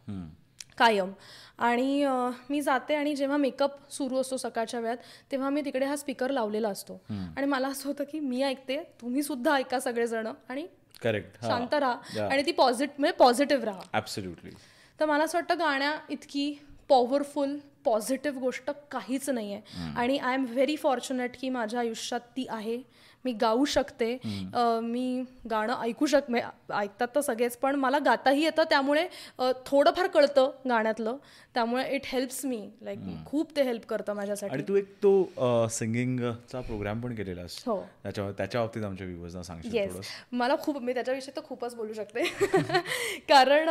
Speaker 1: कायम. आणि मी जाते आणि जेव्हा मेकअप सुरू असतो सकाळच्या वेळात तेव्हा मी तिकडे हा स्पीकर लावलेला असतो आणि मला असं होतं की मी ऐकते, तुम्ही सुद्धा ऐका सगळेजण आणि शांत राहा आणि ती पॉझिटिव्ह राहा.
Speaker 2: ॲब्सोल्युटली.
Speaker 1: तर मला असं वाटतं गाण्या इतकी पॉवरफुल पॉझिटिव्ह गोष्ट काहीच नाही आहे आणि आय एम व्हेरी फॉर्च्युनेट की माझ्या आयुष्यात ती आहे. मी गाऊ शकते, मी गाणं ऐकू शकते, ऐकतात तर सगळेच, पण मला गाताही येतं, त्यामुळे थोडंफार कळतं गाण्यातलं, त्यामुळे इट हेल्प्स मी, लाईक खूप ते हेल्प करतं माझ्यासाठी.
Speaker 2: आणि तू एक तो सिंगिंगचा प्रोग्राम पण केलेलास.
Speaker 1: हो,
Speaker 2: त्याच्या बाबतीत आमच्या व्ह्यूअर्सना सांगशील?
Speaker 1: येस, मला खूप, मी त्याच्याविषयी तर खूपच बोलू शकते. कारण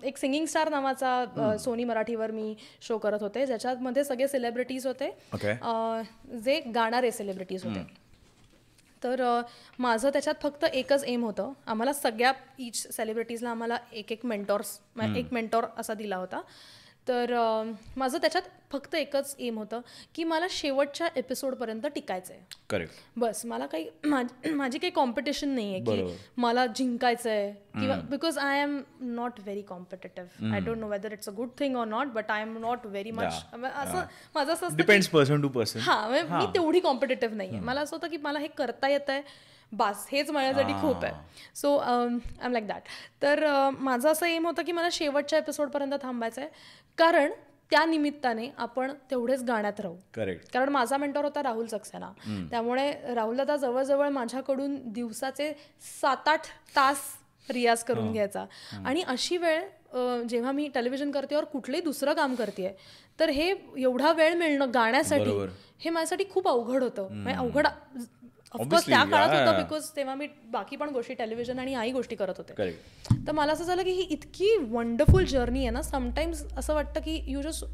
Speaker 1: एक सिंगिंग स्टार नावाचा सोनी मराठीवर मी शो करत होते, ज्याच्यामध्ये सगळे सेलिब्रिटीज होते, जे गाणारे सेलिब्रिटीज होते. तर माझं त्याच्यात फक्त एकच एम होतं, आम्हाला सगळ्या ईच सेलिब्रिटीजला आम्हाला एक मेंटॉर असा दिला होता. तर माझं त्याच्यात फक्त एकच एम होतं की मला शेवटच्या एपिसोडपर्यंत टिकायचं आहे.
Speaker 2: करेक्ट.
Speaker 1: बस, मला काही माझी काही कॉम्पिटिशन नाही आहे की मला जिंकायचं आहे किंवा, because I am not very competitive. I don't know whether it's a good thing or not, but I am not very much, असं माझं असं
Speaker 2: डिपेंड्स पर्सन टू पर्सन.
Speaker 1: मी तेवढी कॉम्पिटेटिव्ह नाही आहे. मला असं होतं की मला हे करता येतं आहे, बास, हेच माझ्यासाठी खूप आहे. So I am like that. तर माझं असं एम होतं की मला शेवटच्या एपिसोडपर्यंत थांबायचं आहे, कारण त्या निमित्ताने आपण तेवढेच गाण्यात राहू.
Speaker 2: करेक्ट.
Speaker 1: कारण माझा मेंटॉर होता राहुल सक्सेना, त्यामुळे राहुल दादा जवळजवळ माझ्याकडून दिवसाचे 7-8 तास रियाज करून घ्यायचा. आणि अशी वेळ जेव्हा मी टेलिव्हिजन करते कुठलंही दुसरं काम करते, तर हे एवढा वेळ मिळणं गाण्यासाठी हे माझ्यासाठी खूप अवघड होतं. अवघड ऑफकोर्स त्या काळात होतं, बिकॉज तेव्हा मी बाकी पण गोष्टी, टेलिव्हिजन आणि आई गोष्टी करत होते. तर मला असं झालं की ही इतकी वंडरफुल जर्नी आहे ना, समटाईम्स असं वाटतं की you just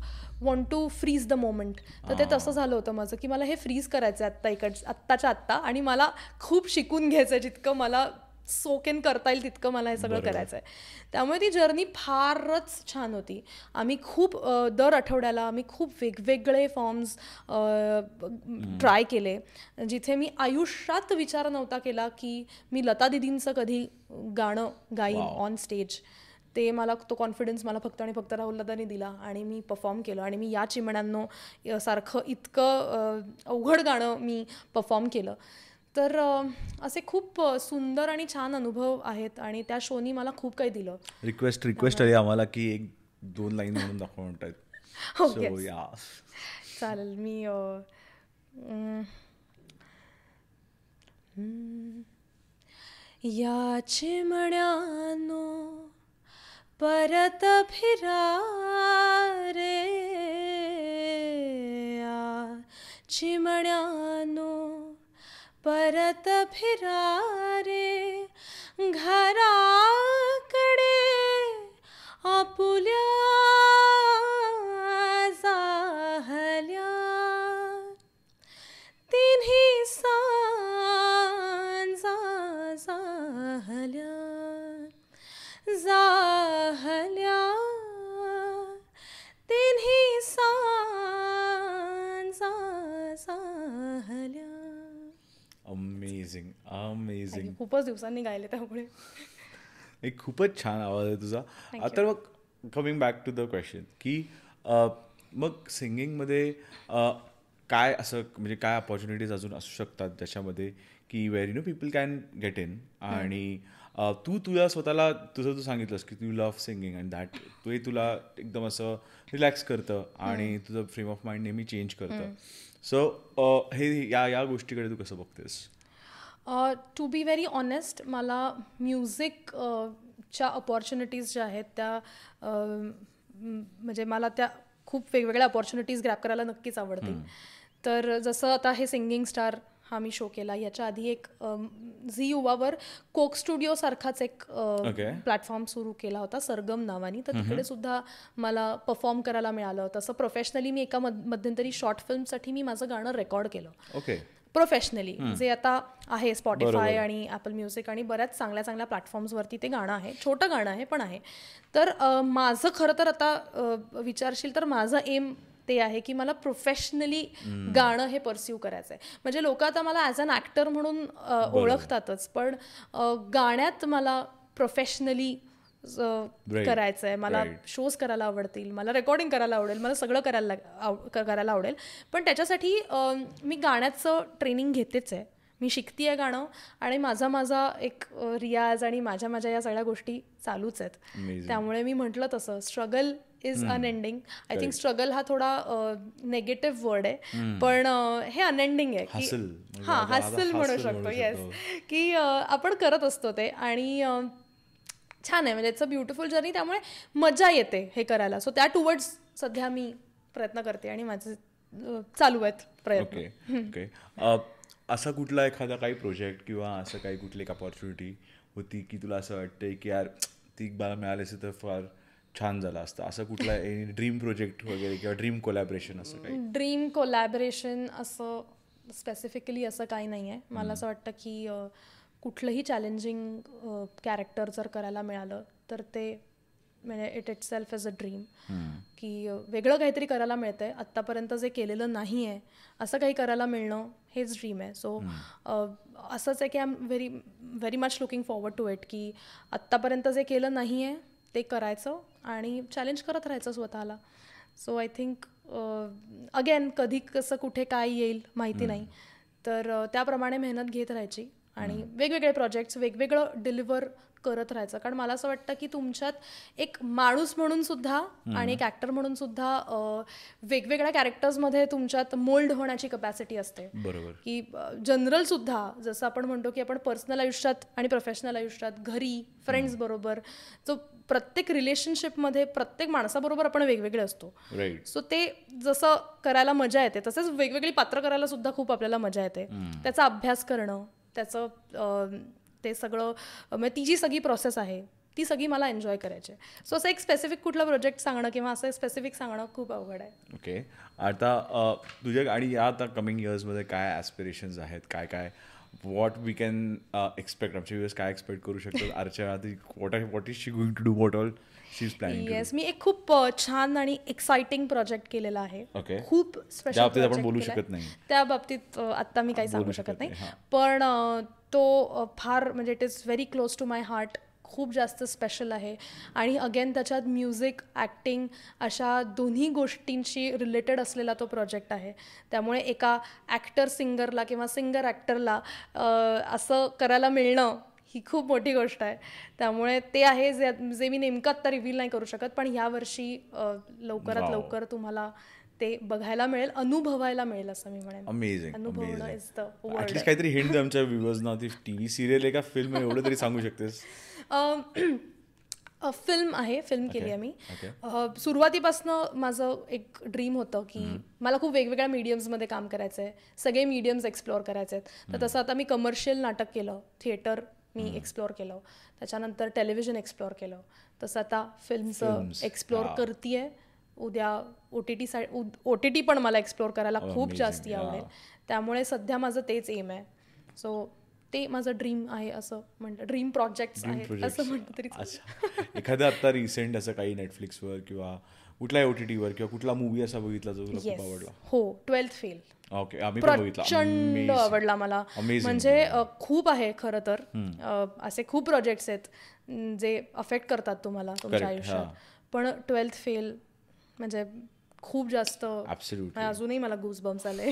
Speaker 1: want to freeze the moment. तर ते तसं झालं होतं माझं की मला हे फ्रीज करायचं आहे आत्ताच्या आत्ता, आणि मला खूप शिकून घ्यायचं आहे, जितकं मला सोकेन करता येईल तितकं मला हे सगळं करायचं आहे. त्यामुळे ती जर्नी फारच छान होती. आम्ही खूप दर आठवड्याला आम्ही खूप वेगवेगळे फॉर्म्स ट्राय केले, जिथे मी आयुष्यात विचार नव्हता केला की मी लता दीदींचं कधी गाणं गाईन ऑन स्टेज. ते मला तो कॉन्फिडन्स मला फक्त आणि फक्त राहुल दादांनी दिला आणि मी परफॉर्म केलं. आणि मी या चिमण्यांनो सारखं इतकं अवघड गाणं मी परफॉर्म केलं. तर असे खूप सुंदर आणि छान अनुभव आहेत आणि त्या शोनी मला खूप काही दिलं.
Speaker 2: रिक्वेस्ट आहे आम्हाला की 1-2 लाईन म्हणून दाखवा म्हणतात.
Speaker 1: चालेल. मी या चिमण्यांनो परत फिरा रे, या चिमण्यांनो परत फिरा रे, घराकडे आपुल्या जाहल्या, तिन्ही सांजा जाहल्या जाहल्या, तिन्ही सांजा जाहल्या.
Speaker 2: Amazing, amazing.
Speaker 1: खूपच दिवसांनी गायले त्यामुळे
Speaker 2: एक खूपच छान आवाज आहे तुझा. तर मग coming back to the question की मग सिंगिंगमध्ये काय असं म्हणजे काय अपॉर्च्युनिटीज अजून असू शकतात ज्याच्यामध्ये की वेर पीपल कॅन गेट इन आणि तू तुला स्वतःला तुझं तू सांगितलंस की तू लव्ह सिंगिंग अँड दॅट ते तुला एकदम असं रिलॅक्स करतं आणि तुझं फ्रेम ऑफ माइंड नेहमी चेंज करतं. सो हे या गोष्टीकडे तू कसं बघतेस?
Speaker 1: टू बी व्हेरी ऑनेस्ट, मला म्युझिक च्या अपॉर्च्युनिटीज ज्या आहेत त्या म्हणजे मला त्या खूप वेगवेगळ्या अपॉर्च्युनिटीज ग्रॅब करायला नक्कीच आवडतील. तर जसं आता हे सिंगिंग स्टार हा मी शो केला, याच्या आधी एक झी युवावर कोक स्टुडिओ सारखाच एक प्लॅटफॉर्म सुरू केला होता सरगम नावानी. तर तिकडे सुद्धा मला परफॉर्म करायला मिळालं. तसं प्रोफेशनली मी एका मध्यंतरी शॉर्ट फिल्मसाठी मी माझं गाणं रेकॉर्ड केलं प्रोफेशनली, जे आता आहे स्पॉटिफाय आणि ॲपल म्युझिक आणि बऱ्याच चांगल्या चांगल्या प्लॅटफॉर्म्सवरती ते गाणं आहे. छोटं गाणं आहे पण आहे. तर माझं खरं तर आता विचारशील तर माझं एम ते आहे की मला प्रोफेशनली गाणं हे परस्यू करायचं आहे. म्हणजे लोक आता मला ॲज अन ॲक्टर म्हणून ओळखतातच, पण गाण्यात मला प्रोफेशनली करायचं आहे. मला शोज करायला आवडतील, मला रेकॉर्डिंग करायला आवडेल, मला सगळं करायला आवडेल. पण त्याच्यासाठी मी गाण्याचं ट्रेनिंग घेतेच आहे. मी शिकते आहे गाणं आणि माझा एक रियाज आणि माझ्या या सगळ्या गोष्टी चालूच आहेत. त्यामुळे मी म्हटलं तसं struggle is unending. I think struggle हा थोडा नेगेटिव्ह वर्ड आहे, पण हे अनएंडिंग आहे की हसल म्हणू शकतो. येस, की आपण करत असतो ते आणि छान आहे. म्हणजे इट्स अ ब्युटिफुल जर्नी. त्यामुळे मजा येते हे करायला. सो त्या टुवर्ड्स सध्या मी प्रयत्न करते आणि माझे चालू आहेत प्रयत्न.
Speaker 2: ओके. असा कुठला एखादा काही प्रोजेक्ट किंवा असं काही कुठली एक अपॉर्च्युनिटी होती की तुला असं वाटतंय की यार ती मला मिळाली असेल तर फार छान झालं असतं, असं कुठला ड्रीम प्रोजेक्ट वगैरे किंवा ड्रीम कोलॅबरेशन असं काही?
Speaker 1: ड्रीम कोलॅबरेशन असं स्पेसिफिकली असं काही नाही आहे. मला असं वाटतं की कुठलंही चॅलेंजिंग कॅरेक्टर जर करायला मिळालं तर ते म्हणजे it self is a dream. की वेगळं काहीतरी करायला मिळतं आहे. आत्तापर्यंत जे केलेलं नाही आहे असं काही करायला मिळणं हेच ड्रीम आहे. सो असंच आहे की I am very much looking forward to it की आत्तापर्यंत जे केलं नाही आहे ते करायचं आणि चॅलेंज करत राहायचं स्वतःला. सो आय थिंक अगेन कधी कसं कुठे काय येईल माहिती नाही, तर त्याप्रमाणे मेहनत घेत राहायची आणि वेगवेगळे प्रोजेक्ट्स वेगवेगळं डिलिव्हर करत राहायचं. कारण मला असं वाटतं की तुमच्यात एक माणूस म्हणून सुद्धा आणि एक ॲक्टर म्हणून सुद्धा वेगवेगळ्या कॅरेक्टर्समध्ये तुमच्यात मोल्ड होण्याची कपॅसिटी असते.
Speaker 2: बरोबर.
Speaker 1: की जनरल सुद्धा जसं आपण म्हणतो की आपण पर्सनल आयुष्यात आणि प्रोफेशनल आयुष्यात, घरी, फ्रेंड्स बरोबर, जो प्रत्येक रिलेशनशिपमध्ये प्रत्येक माणसाबरोबर आपण वेगवेगळे असतो. सो ते जसं करायला मजा येते तसंच वेगवेगळी पात्र करायला सुद्धा खूप आपल्याला मजा येते. त्याचा अभ्यास करणं, त्याचं ते सगळं म्हणजे ती जी सगळी प्रोसेस आहे ती सगळी मला एन्जॉय करायची आहे. सो असं एक स्पेसिफिक कुठला प्रोजेक्ट सांगणं किंवा असं स्पेसिफिक सांगणं खूप अवघड आहे.
Speaker 2: ओके. आता तुझ्या आणि या आता कमिंग इयर्समध्ये काय ॲस्पिरेशन्स आहेत, काय काय व्हॉट वी कॅन एक्सपेक्ट, आमच्या व्ह्यूअर्स काय एक्सपेक्ट करू शकतो Archana? What is she going to do, what all she is planning?
Speaker 1: Yes, मी एक खूप छान आणि एक्साइटिंग प्रोजेक्ट केलेला आहे.
Speaker 2: ओके.
Speaker 1: खूप स्पेशल
Speaker 2: आपण बोलू शकत नाही
Speaker 1: त्या बाबतीत आत्ता मी काही सांगू शकत नाही, पण तो फार म्हणजे it is very close to my heart. खूप जास्त स्पेशल आहे आणि अगेन त्याच्यात म्युझिक, ॲक्टिंग अशा दोन्ही गोष्टींशी रिलेटेड असलेला तो प्रोजेक्ट आहे. त्यामुळे एका ॲक्टर सिंगरला किंवा सिंगर ॲक्टरला असं करायला मिळणं ही खूप मोठी गोष्ट आहे. त्यामुळे ते आहे जे मी नेमकं आत्ता रिव्हील नाही करू शकत, पण ह्यावर्षी लवकरात लवकर तुम्हाला ते बघायला मिळेल, अनुभवायला मिळेल असं मी म्हणेन.
Speaker 2: अमेझिंग.
Speaker 1: अनुभवणं इज द वर्ड.
Speaker 2: ॲटलीस्ट काहीतरी हिंट दे आमच्या व्ह्यूअर्सना. ती टीव्ही सिरियल आहे का फिल्म आहे, एवढं तरी सांगू शकतेस?
Speaker 1: फिल्म आहे, फिल्म केली आहे मी. सुरुवातीपासनं माझं एक ड्रीम होतं की मला खूप वेगवेगळ्या मीडियम्समध्ये काम करायचं आहे, सगळे मीडियम्स एक्सप्लोअर करायचे आहेत. तर तसं आता मी कमर्शियल नाटक केलं, थिएटर मी एक्सप्लोअर केलं, त्याच्यानंतर टेलिव्हिजन एक्सप्लोअर केलं. तसं आता फिल्मचं एक्सप्लोअर करतीये. उद्या OTT पण मला एक्सप्लोअर करायला खूप जास्ती आवडेल. त्यामुळे सध्या माझं तेच एम आहे. सो ते माझं ड्रीम आहे असं म्हणतं, ड्रीम प्रोजेक्ट्स आहेत असं म्हणतं तरी.
Speaker 2: एखादं आता रिसेंट असं काही नेटफ्लिक्सवर किंवा कुठल्या OTTवर किंवा कुठला मूवी असा बघितला जो तुला खूप आवडला?
Speaker 1: हो, 12th फेल.
Speaker 2: ओके. आम्ही पण बघितला.
Speaker 1: प्रचंड आवडला मला. म्हणजे खूप आहे खरं तर, असे खूप प्रोजेक्ट्स आहेत जे अफेक्ट करतात तुम्हाला तुमच्या आयुष्यात, पण 12th फेल म्हणजे खूप जास्त
Speaker 2: ॲब्सोल्युटली.
Speaker 1: अजूनही मला गूजबम्स आले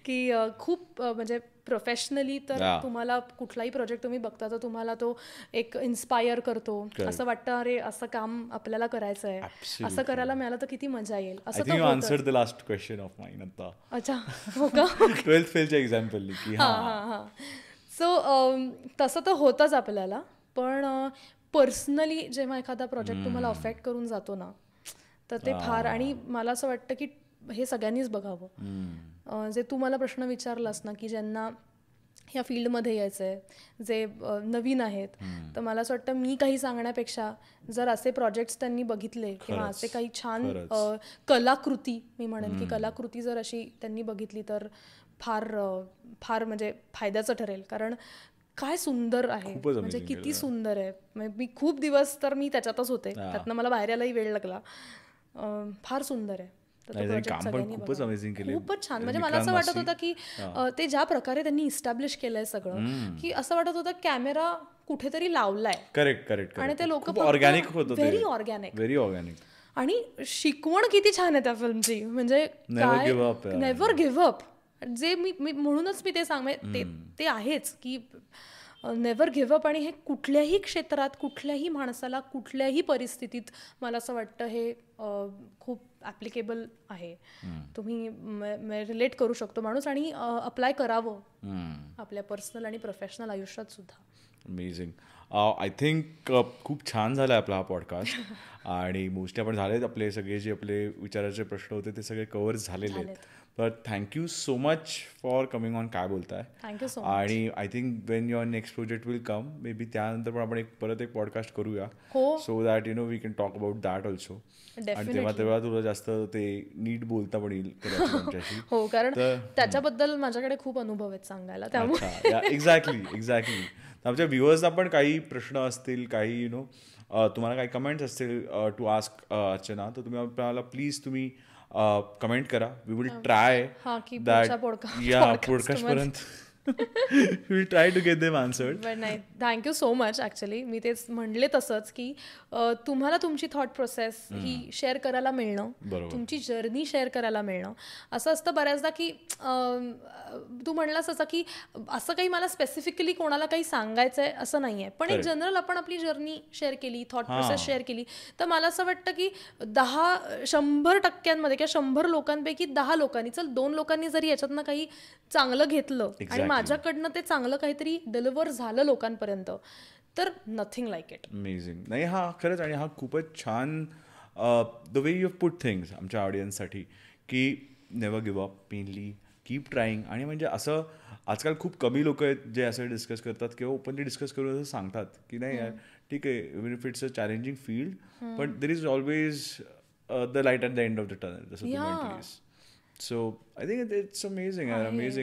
Speaker 1: की खूप म्हणजे प्रोफेशनली तर तुम्हाला कुठलाही प्रोजेक्ट तुम्ही बघता तर तुम्हाला तो एक इन्स्पायर करतो. असं वाटतं अरे असं काम आपल्याला करायचं आहे, असं करायला मिळालं तर किती मजा येईल.
Speaker 2: असं तर answer the last question of mine आता.
Speaker 1: अच्छा हो का
Speaker 2: 12th फेलच्या एक्झाम्पल की
Speaker 1: हां. सो तसं तर होतंच आपल्याला, पण पर्सनली जेव्हा एखादा प्रोजेक्ट तुम्हाला अफेक्ट करून जातो ना तर ते फार, आणि मला असं वाटतं की हे सगळ्यांनीच बघावं. जे तू मला प्रश्न विचारलास ना की ज्यांना ह्या फील्डमध्ये यायचं आहे, जे नवीन आहेत, तर मला असं वाटतं मी काही सांगण्यापेक्षा जर असे प्रोजेक्ट्स त्यांनी बघितले किंवा असे काही छान कलाकृती, मी म्हणेन की कलाकृती जर अशी त्यांनी बघितली तर फार फार म्हणजे फायद्याचं ठरेल. कारण काय सुंदर आहे, म्हणजे किती सुंदर आहे. मी खूप दिवस तर मी त्याच्यातच होते, त्यातनं मला बाहेर यायलाही वेळ लागला. फार सुंदर आहे. खूपच छान. म्हणजे मला असं वाटत होतं की ते ज्या प्रकारे त्यांनी इस्टॅब्लिश केलंय सगळं, की असं वाटत होतं कॅमेरा कुठेतरी लावलाय.
Speaker 2: करेक्ट.
Speaker 1: आणि ते लोक
Speaker 2: ऑर्गॅनिक होतं,
Speaker 1: व्हेरी ऑर्गॅनिक. आणि शिकवण किती छान आहे त्या फिल्मची, म्हणजे नेव्हर गिव्ह अप. जे मी म्हणूनच मी ते ते आहेच की नेव्हर गिव्ह अप. आणि हे कुठल्याही क्षेत्रात, कुठल्याही माणसाला, कुठल्याही परिस्थितीत मला असं वाटतं हे खूप ॲप्लिकेबल आहे. तुम्ही रिलेट करू शकतो माणूस आणि अप्लाय करावं आपल्या पर्सनल आणि प्रोफेशनल आयुष्यात सुद्धा.
Speaker 2: अमेझिंग. आय थिंक खूप छान झाला आहे आपला हा पॉडकास्ट आणि मोस्टली आपण झालेत, आपले सगळे जे आपले विचाराचे प्रश्न होते ते सगळे कव्हर झालेले आहेत. तर thank you so much for coming on काय बोलताय.
Speaker 1: Thank you so much.
Speaker 2: आणि I think when your next project will come, maybe त्यानंतर पण आपण परत एक पॉडकास्ट करूया, so that we can talk about that also. आणि तेव्हा तुला जास्त ते नीट बोलता पण येईल तुमच्याशी.
Speaker 1: हो, कारण त्याच्याबद्दल माझ्याकडे खूप अनुभव आहेत सांगायला. त्यामुळे
Speaker 2: एक्झॅक्टली. आमच्या व्ह्युअर्सना पण काही प्रश्न असतील, काही तुम्हाला काही कमेंट्स असतील टू आस्क अर्चना, तर तुम्ही आपल्याला प्लीज तुम्ही कमेंट करा. वी विल ट्राय दॅट या पॉडकास्टपर्यंत will try to get them answered.
Speaker 1: But नाही, थँक्यू सो मच. ॲक्च्युली मी तेच म्हणले तसंच की तुम्हाला तुमची थॉट प्रोसेस ही शेअर करायला मिळणं, तुमची जर्नी शेअर करायला मिळणं. असं असतं बऱ्याचदा की तू म्हणलास असं की असं काही मला स्पेसिफिकली कोणाला काही सांगायचं आहे असं नाही आहे, पण एक जनरल आपण आपली जर्नी शेअर केली, थॉट प्रोसेस शेअर केली, तर मला असं वाटतं की 100% किंवा 100 लोकांपैकी 10 लोकांनी, चल 2 लोकांनी जरी याच्यातनं काही चांगलं घेतलं आणि माझ्याकडनं ते चांगलं काहीतरी डिलिव्हर झालं लोकांपर्यंत, तर नथिंग लाईक इट.
Speaker 2: अमेझिंग. नाही, हा खरंच, आणि हा खूपच छान the way you put things आमच्या ऑडियन्ससाठी, की never give up, mainly keep trying. आणि म्हणजे असं आजकाल खूप कमी लोक आहेत जे असं डिस्कस करतात किंवा ओपनली डिस्कस करून असं सांगतात की नाही यार ठीक आहे, even if it's a challenging field, but there is always the light at the end of the tunnel, जसं तू म्हटलीस. So I think it's amazing.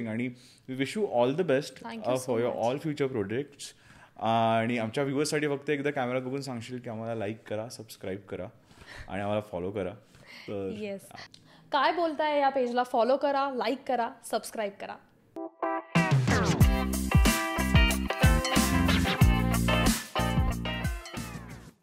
Speaker 2: आणि we wish you all the best for your all future projects. आणि आमच्या व्ह्युअर्ससाठी फक्त एकदा camera बघून सांगशील की आम्हाला लाईक करा, सबस्क्राईब करा आणि आम्हाला फॉलो करा. तर
Speaker 1: येस, काय बोलताय या पेजला फॉलो करा, लाईक करा, सबस्क्राईब करा.